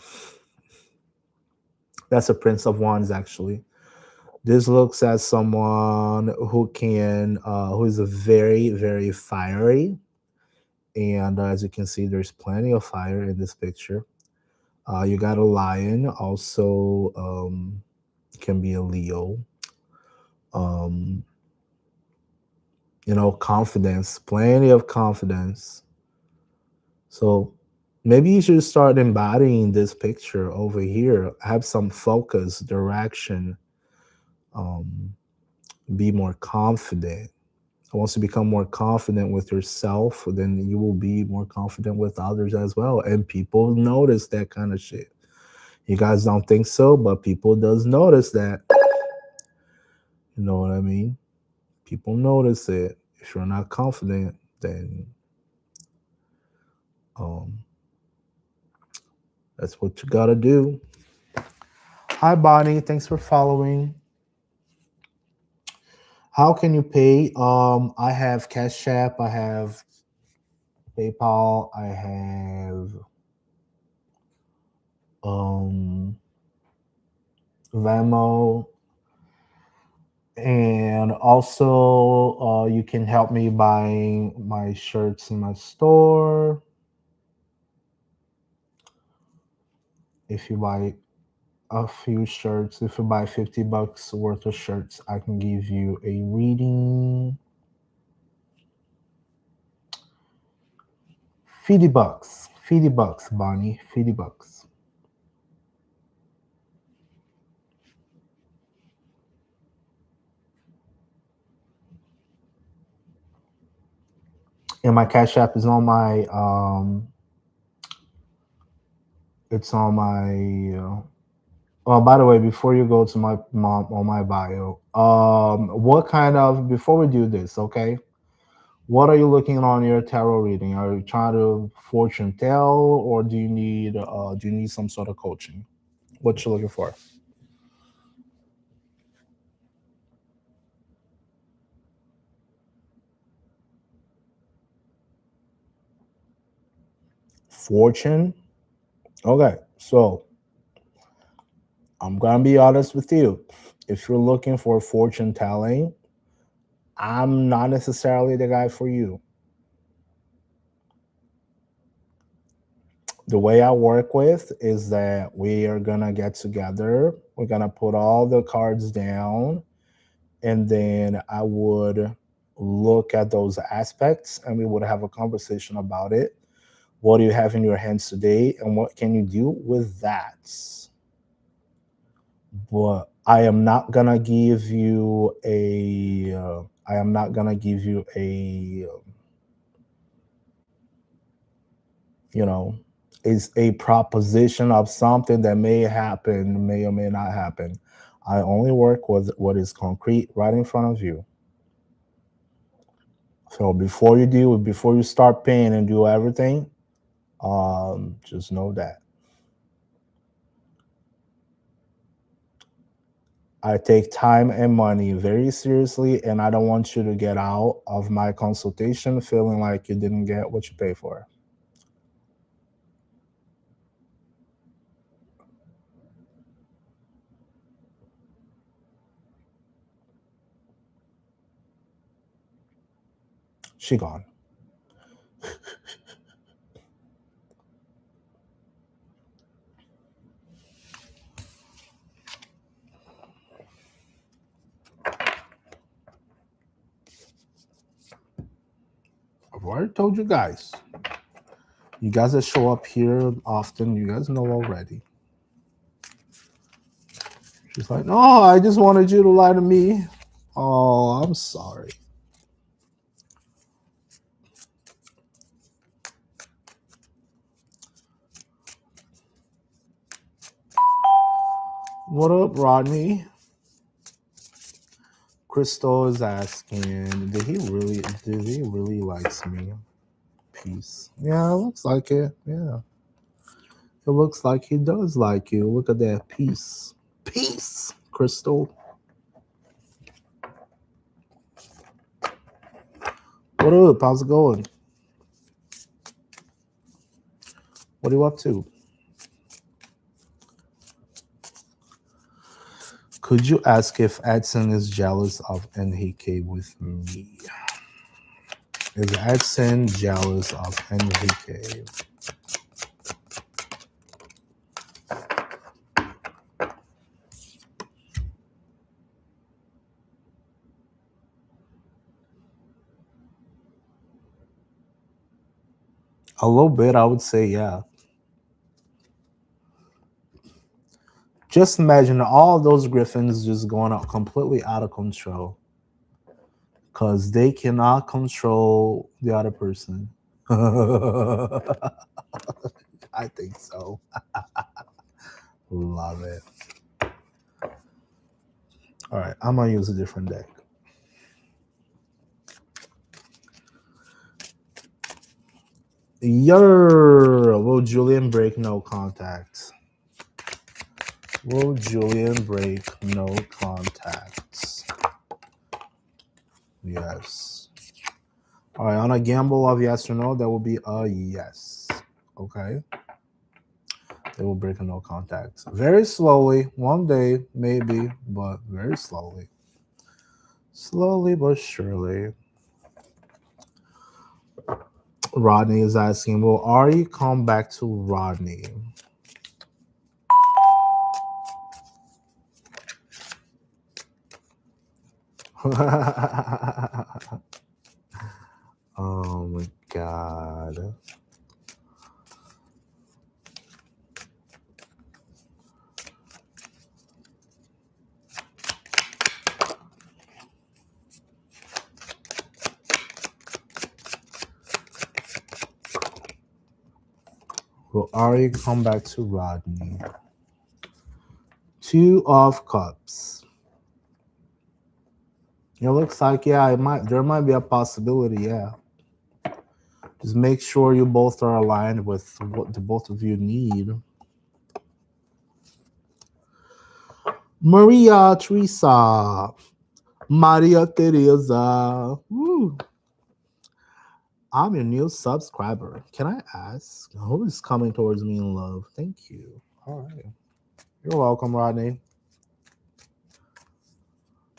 that's a Prince of Wands actually. This looks at someone who is a very very fiery, and as you can see, there's plenty of fire in this picture. You got a lion, also can be a Leo. Um, confidence, plenty of confidence. So maybe you should start embodying this picture over here. Have some focus, direction. Um, be more confident. Once you become more confident with yourself, then you will be more confident with others as well. And people notice that kind of shit. You guys don't think so, but people does notice that. You know what I mean? People notice it. If you're not confident, then um, that's what you gotta do. Hi, Bonnie. Thanks for following. How can you pay? I have Cash App. I have PayPal. I have um, Venmo, and also you can help me buying my shirts in my store. If you buy a few shirts, if you buy $50 worth of shirts, I can give you a reading. $50, $50, Bonnie, $50. And my Cash App is on my it's on my oh, by the way, before you go to my mom on my bio, what kind of before we do this, okay? What are you looking on your tarot reading? Are you trying to fortune tell, or do you need some sort of coaching? What you looking for? Fortune. Okay, so I'm gonna be honest with you. If you're looking for fortune telling, I'm not necessarily the guy for you. The way I work with is that we are gonna get together. We're gonna put all the cards down, and then I would look at those aspects, and we would have a conversation about it. What do you have in your hands today, and what can you do with that? But I am not gonna give you a. I am not gonna give you a. You know, is a proposition of something that may happen, may or may not happen. I only work with what is concrete right in front of you. So before you start paying and do everything, just know that I take time and money very seriously, and I don't want you to get out of my consultation feeling like you didn't get what you pay for. She gone. I've already told you guys. You guys that show up here often, you guys know already. She's like, no, I just wanted you to lie to me. Oh, I'm sorry. What up, Rodney? Crystal is asking, did he really likes me? Peace. Yeah, it looks like it. Yeah. It looks like he does like you. Look at that. Peace. Peace, Crystal. What up? How's it going? What are you up to? Could you ask if Edson is jealous of NHK with me? Is Edson jealous of NHK? A little bit, I would say, yeah. Just imagine all those griffins just going out completely out of control because they cannot control the other person. I think so. Love it. All right, I'm gonna use a different deck. Will Julian break no contact? Will Julian break no contacts? Yes. All right, on a gamble of yes or no, that will be a yes. Okay. They will break no contacts. Very slowly, one day, maybe, but very slowly. Slowly but surely. Rodney is asking, will Ari come back to Rodney? Oh my God. Will Ari come back to Rodney? Two of Cups. It looks like, yeah, there might be a possibility, yeah. Just make sure you both are aligned with what the both of you need. Maria Teresa. Maria Teresa. Woo. I'm your new subscriber. Can I ask who is coming towards me in love? Thank you. All right. You're welcome, Rodney.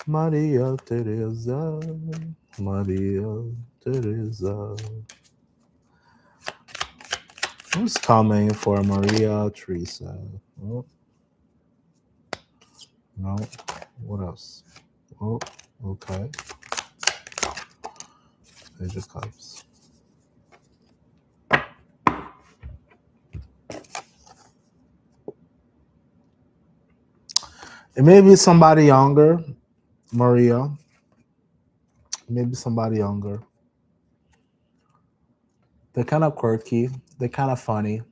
Maria Teresa. Maria Teresa. Who's coming for Maria Teresa? Oh. No. What else? Oh, okay. Page of Cups. It may be somebody younger, Maria. Maybe somebody younger. They're kind of quirky. They're kind of funny.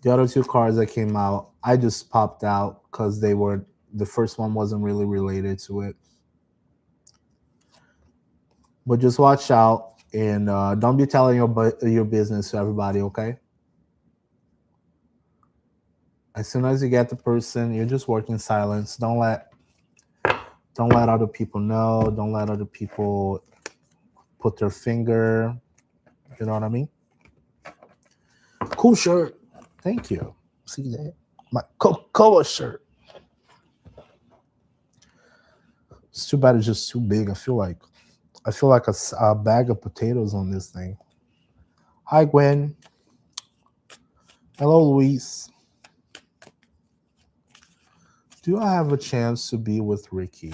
The other two cards that came out, I just popped out because the first one wasn't really related to it. But just watch out and don't be telling your business to everybody, okay? As soon as you get the person, you're just working silence. Don't let other people know. Don't let other people put their finger. You know what I mean? Cool shirt. Thank you. See that? My Coca-Cola shirt. It's too bad it's just too big. I feel like a bag of potatoes on this thing. Hi Gwen. Hello Luis. Do I have a chance to be with Ricky?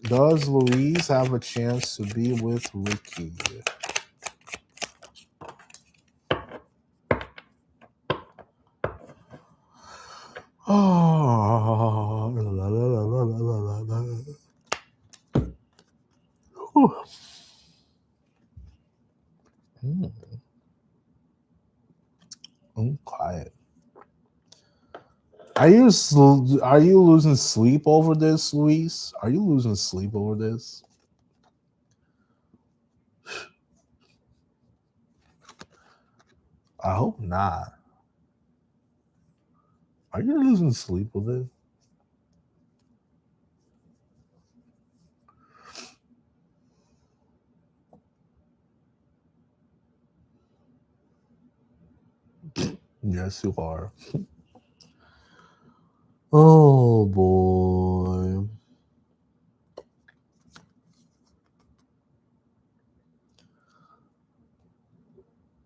Does Louise have a chance to be with Ricky? Oh, la, la, la, la, la, la, la. Whew. Quiet. Are you losing sleep over this, Luis? Are you losing sleep over this? I hope not. Are you losing sleep with it? Yes, you are. Oh boy.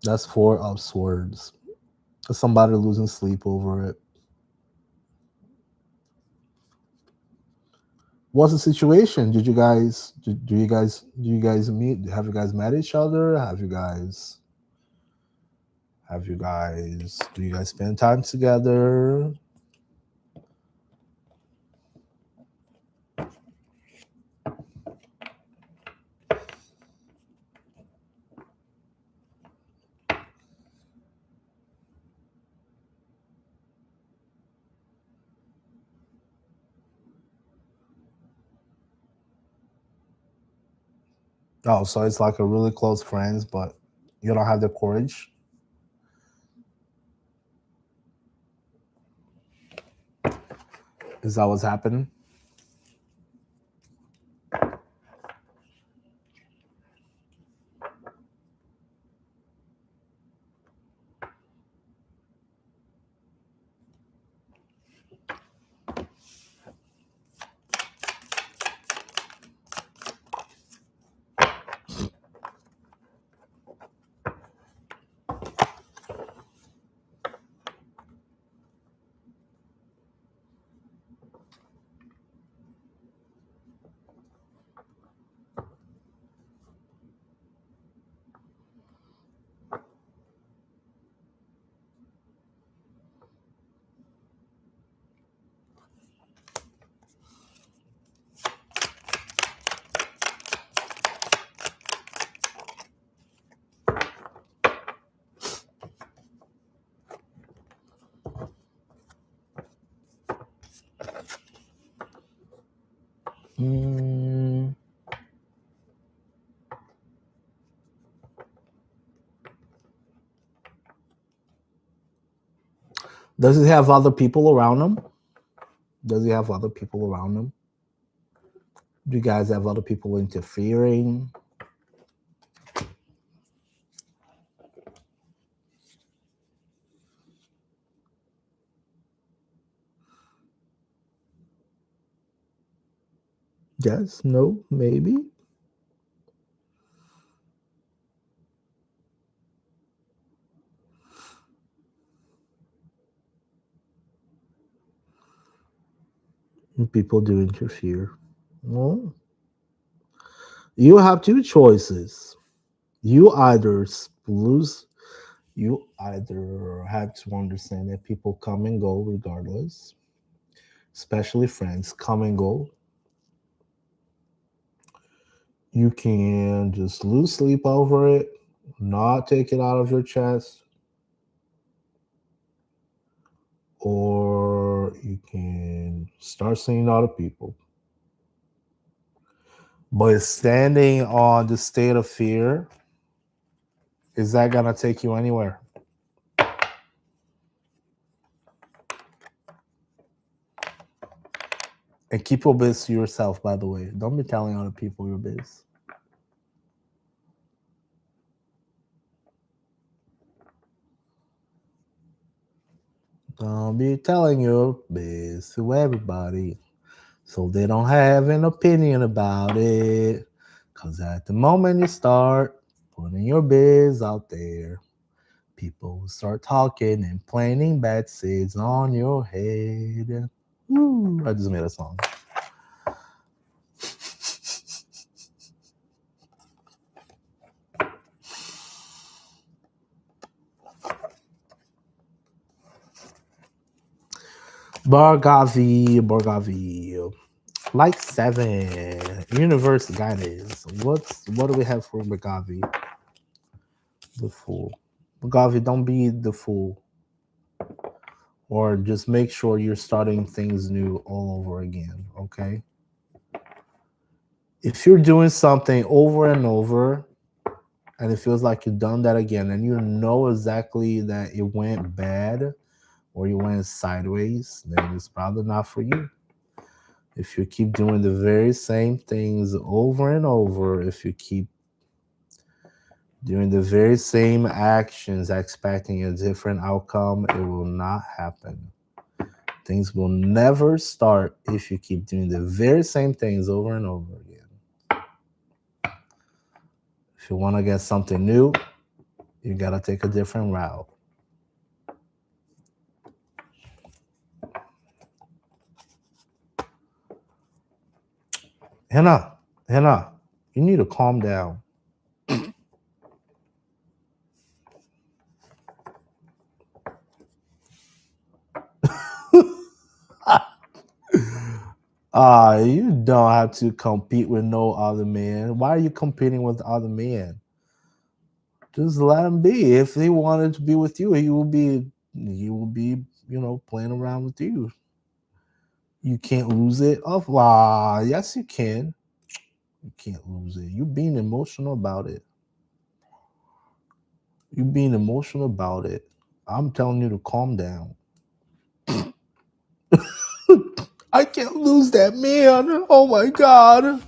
That's 4 upswords. Somebody losing sleep over it. What's the situation? Did you guys do you guys meet? Have you guys met each other? Do you guys spend time together? Oh, so it's like a really close friends, but you don't have the courage. Is that what's happening? Mm. Does he have other people around him? Does he have other people around him? Do you guys have other people interfering? Yes, no, maybe. People do interfere. Well, you have two choices. You either lose, you either have to understand that people come and go regardless, especially friends come and go. You can just lose sleep over it, not take it out of your chest, or you can start seeing other people. But standing on the state of fear, is that gonna take you anywhere? And keep your biz to yourself, by the way. Don't be telling other people your biz. Don't be telling your biz to everybody. So they don't have an opinion about it. Cause at the moment you start putting your biz out there, people will start talking and planting bad seeds on your head. Ooh, I just made a song. Bargavi. Like 7. Universe guidance. What do we have for Bargavi? The fool. Bargavi, don't be the fool. Or just make sure you're starting things new all over again, okay? If you're doing something over and over and it feels like you've done that again and you know exactly that it went bad or you went sideways, then it's probably not for you. If you keep doing the very same things over and over, if you keep doing the very same actions expecting a different outcome, it will not happen. Things will never start if you keep doing the very same things over and over again. If you want to get something new, you got to take a different route. Hannah, you need to calm down. You don't have to compete with no other man. Why are you competing with other men? Just let him be. If he wanted to be with you, he will be, playing around with you. You can't lose it. Oh, wow. Yes, you can. You can't lose it. You're being emotional about it. You're being emotional about it. I'm telling you to calm down. I can't lose that man. Oh my God.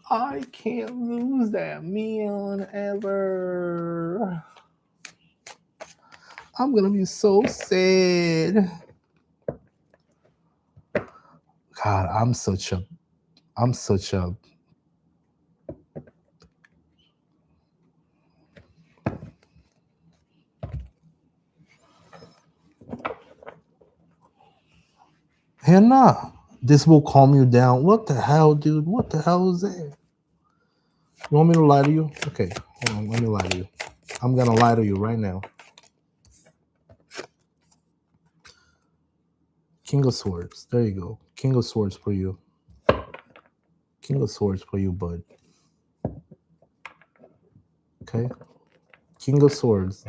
I can't lose that man ever. I'm gonna be so sad. God, I'm such a Hannah. This will calm you down. What the hell, dude? What the hell is that? You want me to lie to you? Okay, hold on. Let me lie to you. I'm gonna lie to you right now. King of Swords. There you go. King of Swords for you. King of Swords for you, bud. Okay? King of Swords.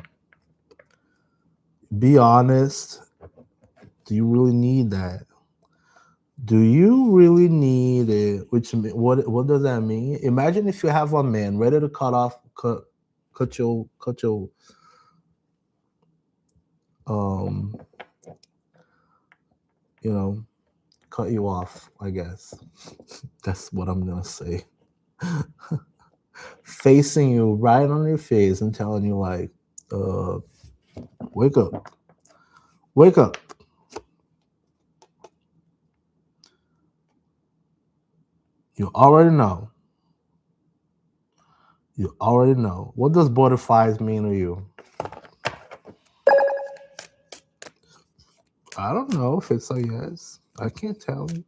Be honest. Do you really need that? Do you really need it? What does that mean? Imagine if you have a man ready to cut your um cut you off, I guess. That's what I'm gonna say. Facing you right on your face and telling you like, wake up. Wake up. You already know. You already know. What does butterflies mean to you? I don't know if it's a yes. I can't tell you.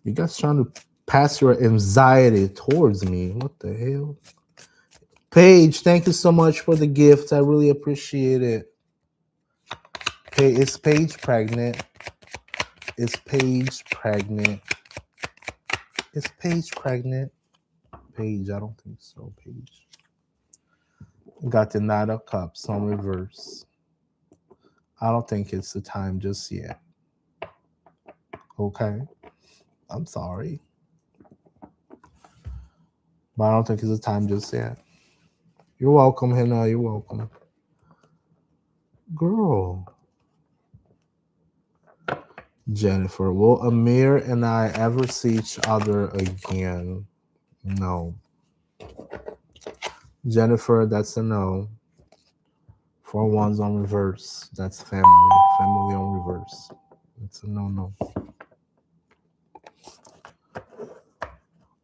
You guys trying to pass your anxiety towards me. What the hell? Paige, thank you so much for the gift. I really appreciate it. Okay, is Paige pregnant? Is Paige pregnant? Is Paige pregnant? Paige, I don't think so, Paige. Got the Knight of Cups on reverse. I don't think it's the time just yet. Okay? I'm sorry. But I don't think it's the time just yet. You're welcome, Hannah. You're welcome. Girl. Jennifer, will Amir and I ever see each other again? No. Jennifer, that's a no. 4 ones on reverse. That's family. Family on reverse. It's a no.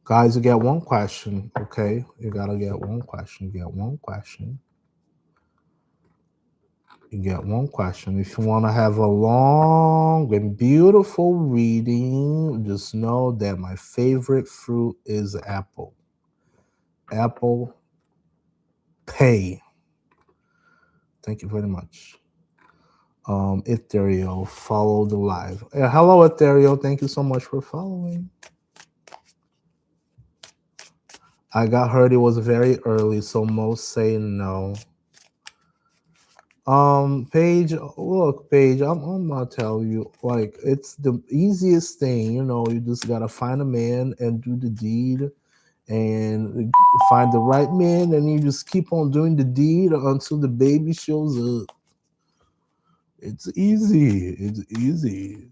Guys, you get one question, okay? You gotta get one question. You get one question. You get one question. If you want to have a long and beautiful reading, just know that my favorite fruit is apple. Apple pay. Thank you very much. Ethereal, follow the live. Hello, Ethereal. Thank you so much for following. I got heard it was very early, so most say no. Paige, look, Paige, I'm gonna tell you, like, it's the easiest thing, you just gotta find a man and do the deed and find the right man, and you just keep on doing the deed until the baby shows up. It's easy. It's easy.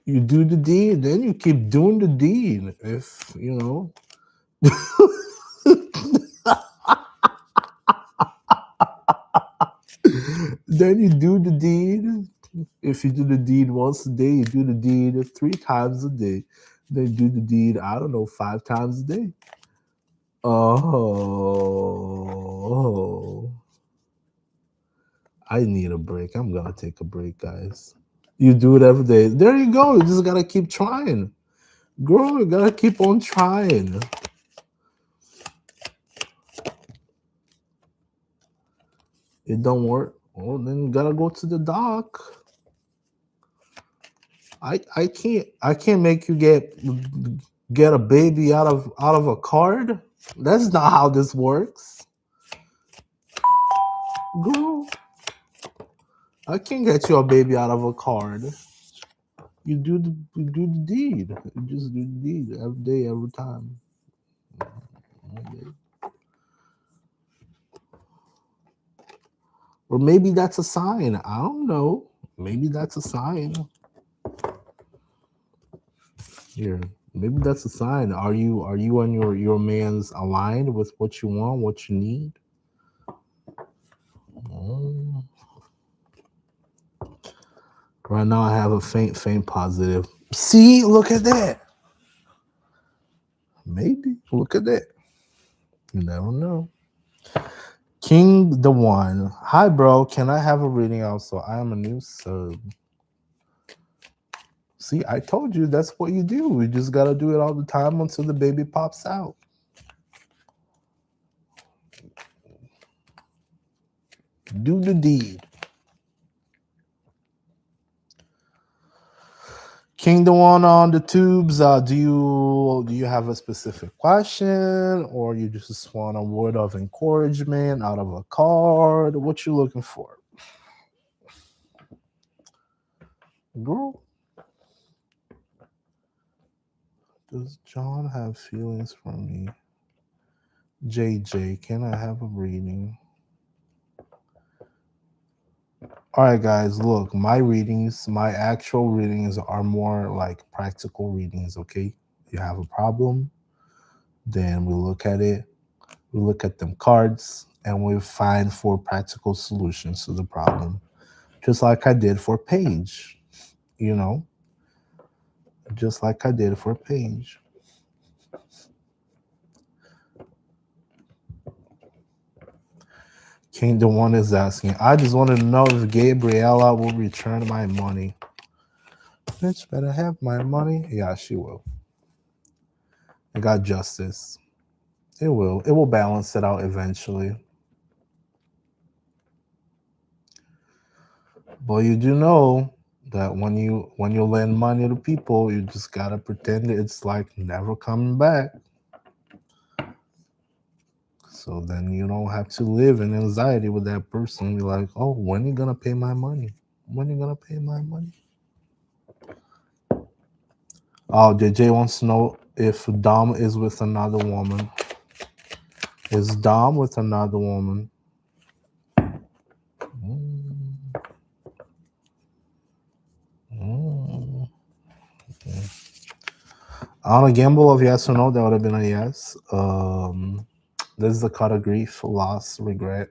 You do the deed, then you keep doing the deed. If then you do the deed. If you do the deed once a day, you do the deed 3 times a day. Then do the deed, I don't know, 5 times a day. Oh, I need a break. I'm gonna take a break, guys. You do it every day. There you go. You just gotta keep trying. Girl, you gotta keep on trying. It don't work. Well, then you gotta go to the doc. I can't make you get a baby out of a card. That's not how this works. Girl, I can't get you a baby out of a card. You do the deed. You just do the deed every day, every time. Or maybe that's a sign. I don't know. Maybe that's a sign. Here, maybe that's a sign. Are you and your man's aligned with what you want, what you need? Oh. Right now, I have a faint positive. See, look at that. Maybe look at that. You never know. King the One. Hi, bro. Can I have a reading also? I am a new sub. See, I told you that's what you do. You just gotta do it all the time until the baby pops out. Do the deed. King the One on the tubes. Do you have a specific question, or you just want a word of encouragement out of a card? What you looking for, girl? Does John have feelings for me? JJ, can I have a reading? All right, guys, look, my actual readings are more like practical readings, okay? You have a problem, then we look at it, we look at them cards, and we find 4 practical solutions to the problem. Just like I did for Paige, just like I did for Paige. King the One is asking, I just wanted to know if Gabriella will return my money. Bitch better have my money. Yeah, she will. I got justice. It will. It will balance it out eventually. But you do know that when you lend money to people, you just gotta pretend it's like never coming back. So then you don't have to live in anxiety with that person. You're like, oh, when are you gonna pay my money? When are you gonna pay my money? Oh, JJ wants to know if Dom is with another woman. Is Dom with another woman? Okay. On a gamble of yes or no, that would have been a yes. This is the card of grief, loss, regret.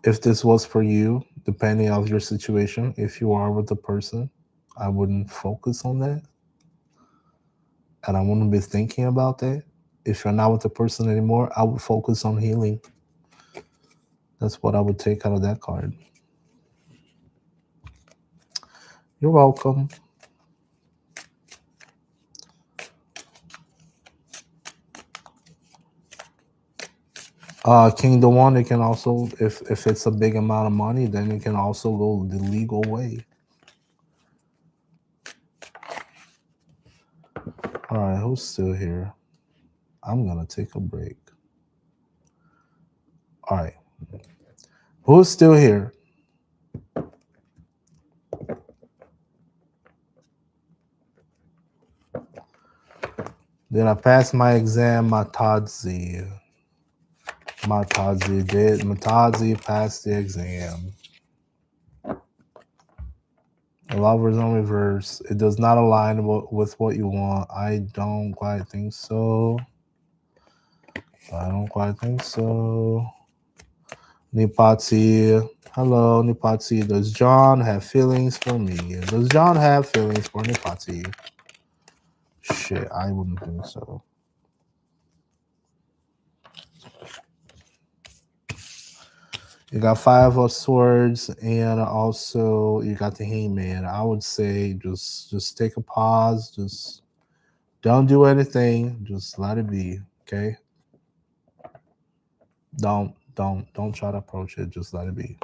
If this was for you, depending on your situation, if you are with the person, I wouldn't focus on that. And I wouldn't be thinking about that. If you're not with the person anymore, I would focus on healing. That's what I would take out of that card. You're welcome. King the one, it can also, if it's a big amount of money, then it can also go the legal way. All right, who's still here? I'm gonna take a break. All right, who's still here? Did I pass my exam, Matadzi? Matadzi did. Matadzi passed the exam. The Lovers on reverse. It does not align with what you want. I don't quite think so. I don't quite think so. Nipati. Hello, Nipati. Does John have feelings for me? Does John have feelings for Nipati? Shit, I wouldn't think so. You got Five of Swords, and also you got the Hangman. I would say just take a pause. Just don't do anything. Just let it be. Okay. Don't try to approach it. Just let it be.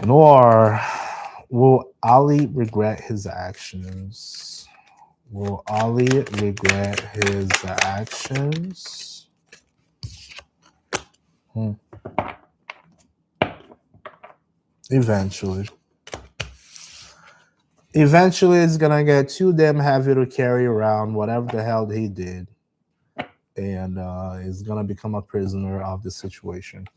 Nor will Ali regret his actions? Will Ali regret his actions? Eventually. Eventually, it's gonna get too damn heavy to carry around whatever the hell he did, and he's gonna become a prisoner of the situation.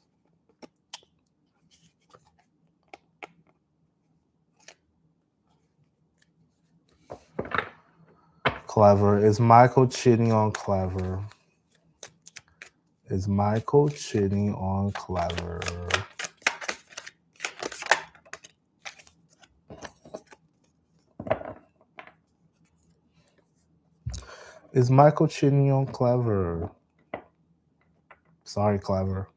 Clever. Is Michael cheating on Clever? Is Michael cheating on Clever? Is Michael cheating on Clever? Sorry, Clever.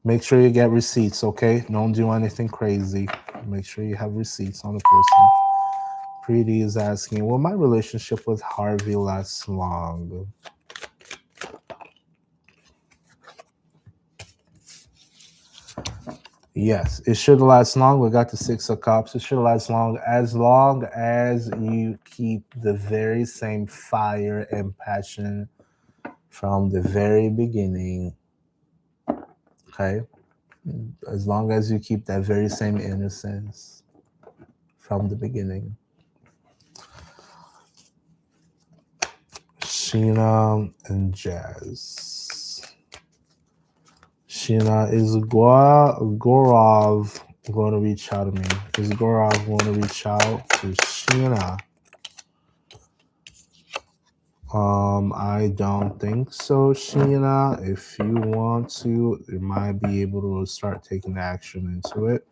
Make sure you get receipts, okay? Don't do anything crazy. Make sure you have receipts on the person. Preeti is asking, will my relationship with Harvey last long? Yes, it should last long. We got the Six of Cups. It should last long as you keep the very same fire and passion from the very beginning. Okay? As long as you keep that very same innocence from the beginning. Sheena and Jazz. Sheena, is Gaurav going to reach out to me? Is Gaurav going to reach out to Sheena? I don't think so, Sheena. If you want to, you might be able to start taking action into it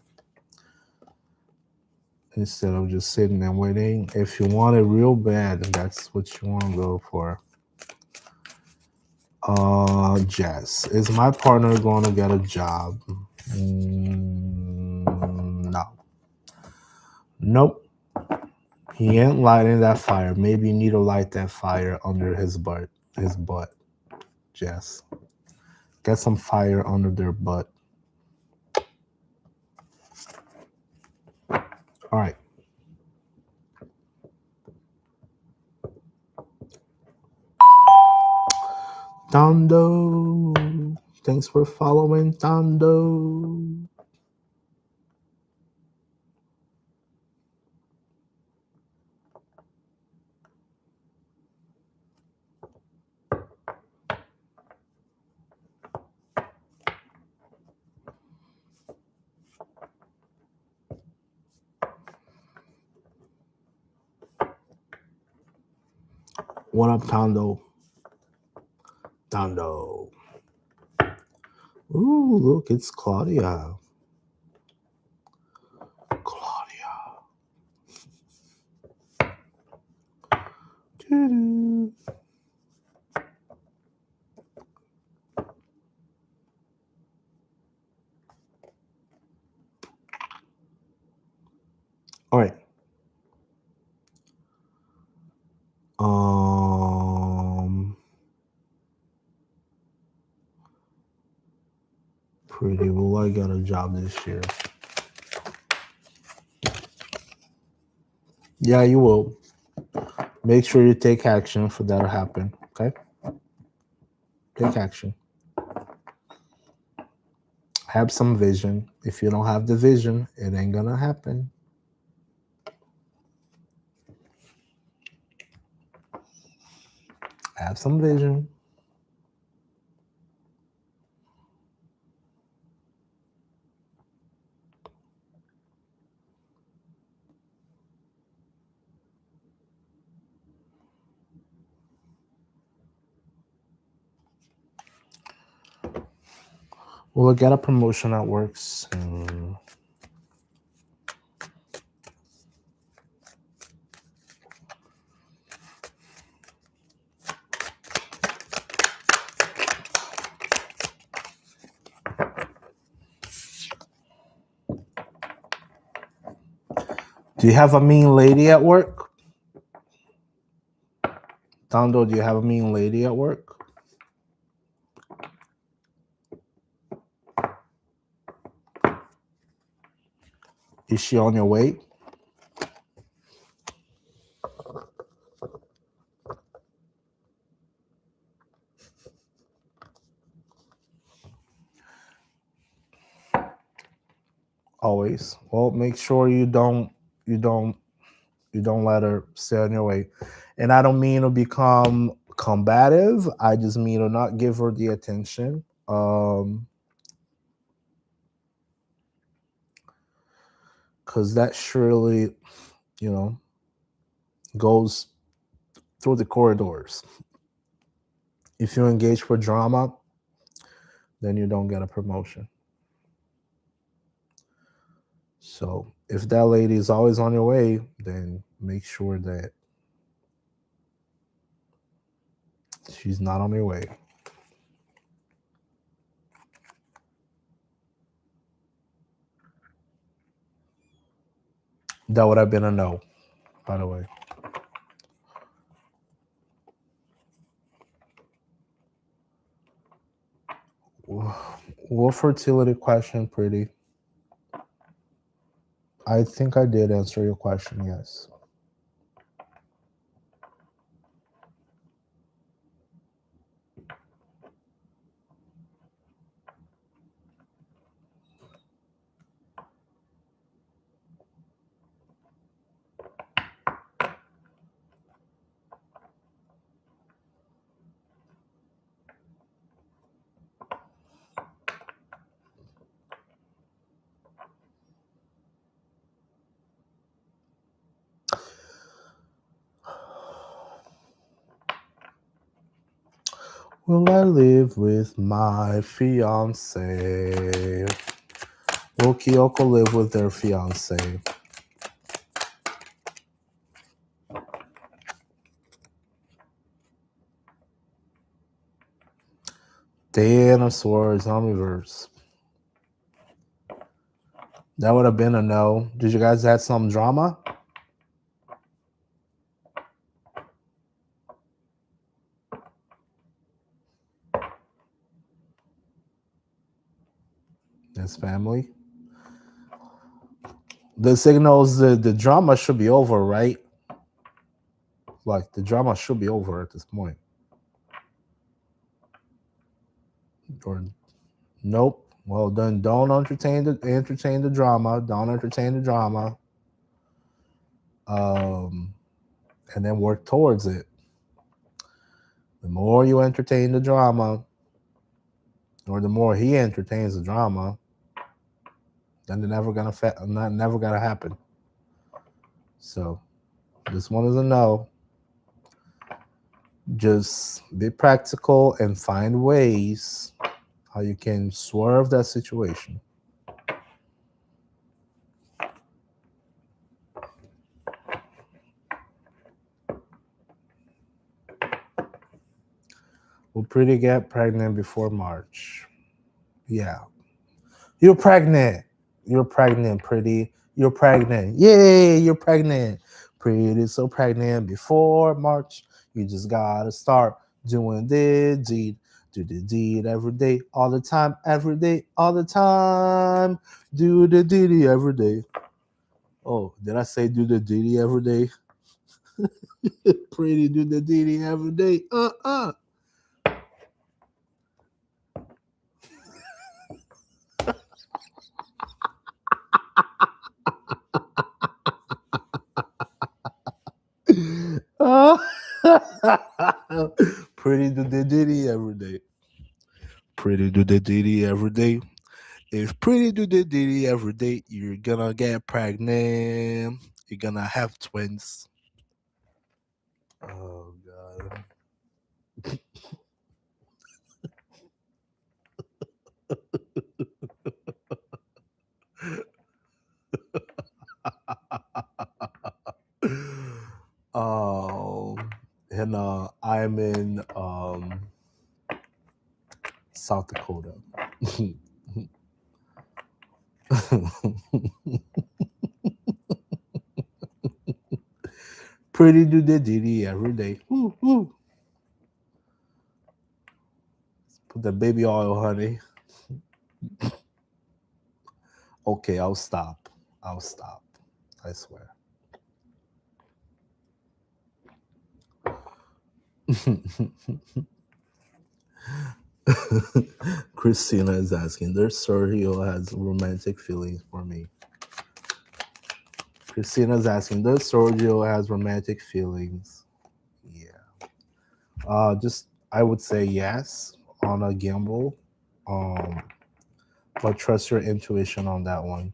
instead of just sitting and waiting. If you want it real bad, that's what you want to go for. Jess, is my partner going to get a job? No. Nope. He ain't lighting that fire. Maybe you need to light that fire under his butt. Jess. Get some fire under their butt. All right. Tondo. Thanks for following, Tondo. What up, Tondo? Tondo. Ooh, look, it's Claudia. Claudia. Doo-doo. All right. Pretty well, I got a job this year. Yeah, you will. Make sure you take action for that to happen. Okay? Take action. Have some vision. If you don't have the vision, it ain't gonna happen. Have some vision. Will I get a promotion at work soon? Do you have a mean lady at work? Tondo, do you have a mean lady at work? Is she on your way? Always. Well, make sure you don't let her stay on your way. And I don't mean to become combative. I just mean to not give her the attention. Because that surely, goes through the corridors. If you engage for drama, then you don't get a promotion. So if that lady is always on your way, then make sure that she's not on your way. That would have been a no, by the way. What fertility question, pretty? I think I did answer your question, yes. Will I live with my fiance? Will Kyoko live with their fiance? Ten of Swords, Omniverse. That would have been a no. Did you guys have some drama? That's family. The signals, the drama should be over, right? Like the drama should be over at this point. Or nope. Well, then don't entertain the drama. Don't entertain the drama. And then work towards it. The more you entertain the drama, or the more he entertains the drama, then it's never gonna happen. So this one is a no. Just be practical and find ways how you can swerve that situation. Will Pretty get pregnant before March? Yeah. You're pregnant. You're pregnant, Pretty. You're pregnant. Yay, you're pregnant. Pretty so pregnant before March. You just gotta start doing the deed. Do the deed every day, all the time, every day, all the time. Do the deed every day. Oh, did I say do the deed every day? Pretty do the deed every day. Uh. Pretty do the deed every day. Pretty do the deed every day. If Pretty do the deed every day, you're gonna get pregnant. You're gonna have twins. Oh god. um and I'm in South Dakota. Pretty do the deed every day. Woo, woo. Put the baby oil, honey. Okay, I'll stop. I'll stop. I swear. Christina is asking, does Sergio has romantic feelings for me? Christina's asking, does Sergio has romantic feelings? Yeah. Just I would say yes on a gamble. Um, but trust your intuition on that one.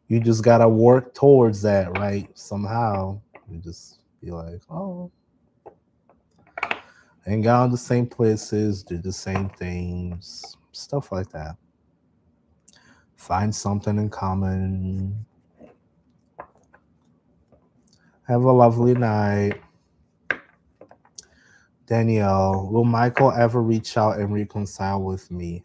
You just gotta work towards that, right? Somehow. You just be like, oh, hang out in the same places, do the same things, stuff like that. Find something in common. Have a lovely night. Danielle, will Michael ever reach out and reconcile with me?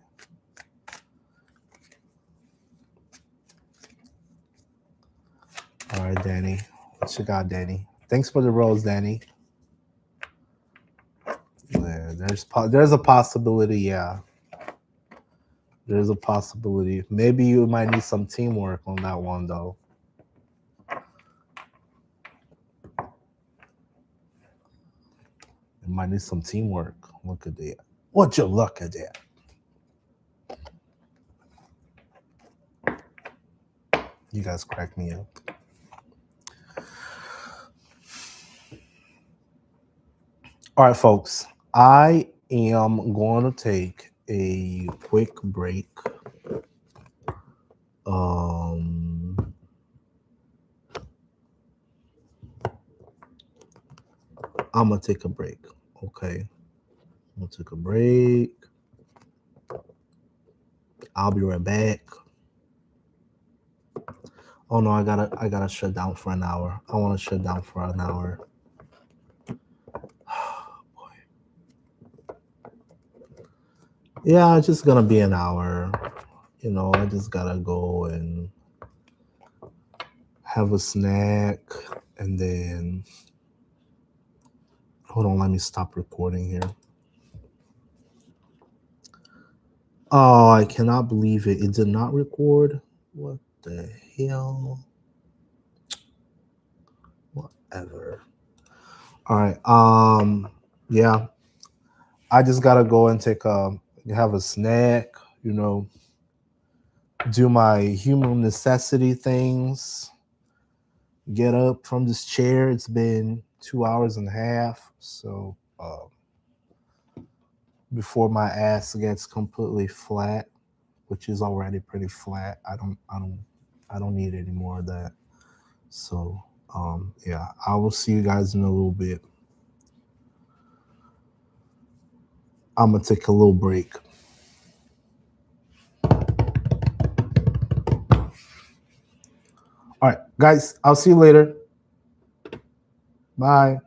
All right, Danny. What you got, Danny? Thanks for the rose, Danny. Yeah, there's a possibility, yeah. There's a possibility. Maybe you might need some teamwork on that one, though. You might need some teamwork. Look at that. What you look at that? You guys crack me up. All right, folks. I am going to take a quick break. Um, I'm gonna take a break. Okay, I'm gonna take a break. I'll be right back. Oh no, I gotta shut down for an hour. I want to shut down for an hour. Yeah, it's just gonna be an hour. I just gotta go and have a snack, and then hold on. Let me stop recording here. Oh, I cannot believe it. It did not record. What the hell? Whatever. All right. Yeah. I just gotta go and have a snack, do my human necessity things, get up from this chair. It's been 2 hours and a half. So before my ass gets completely flat, which is already pretty flat, I don't need any more of that. So yeah, I will see you guys in a little bit. I'm gonna take a little break. All right, guys, I'll see you later. Bye.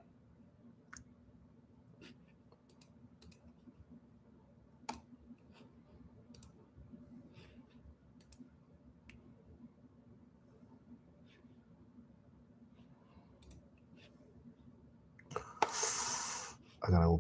I gotta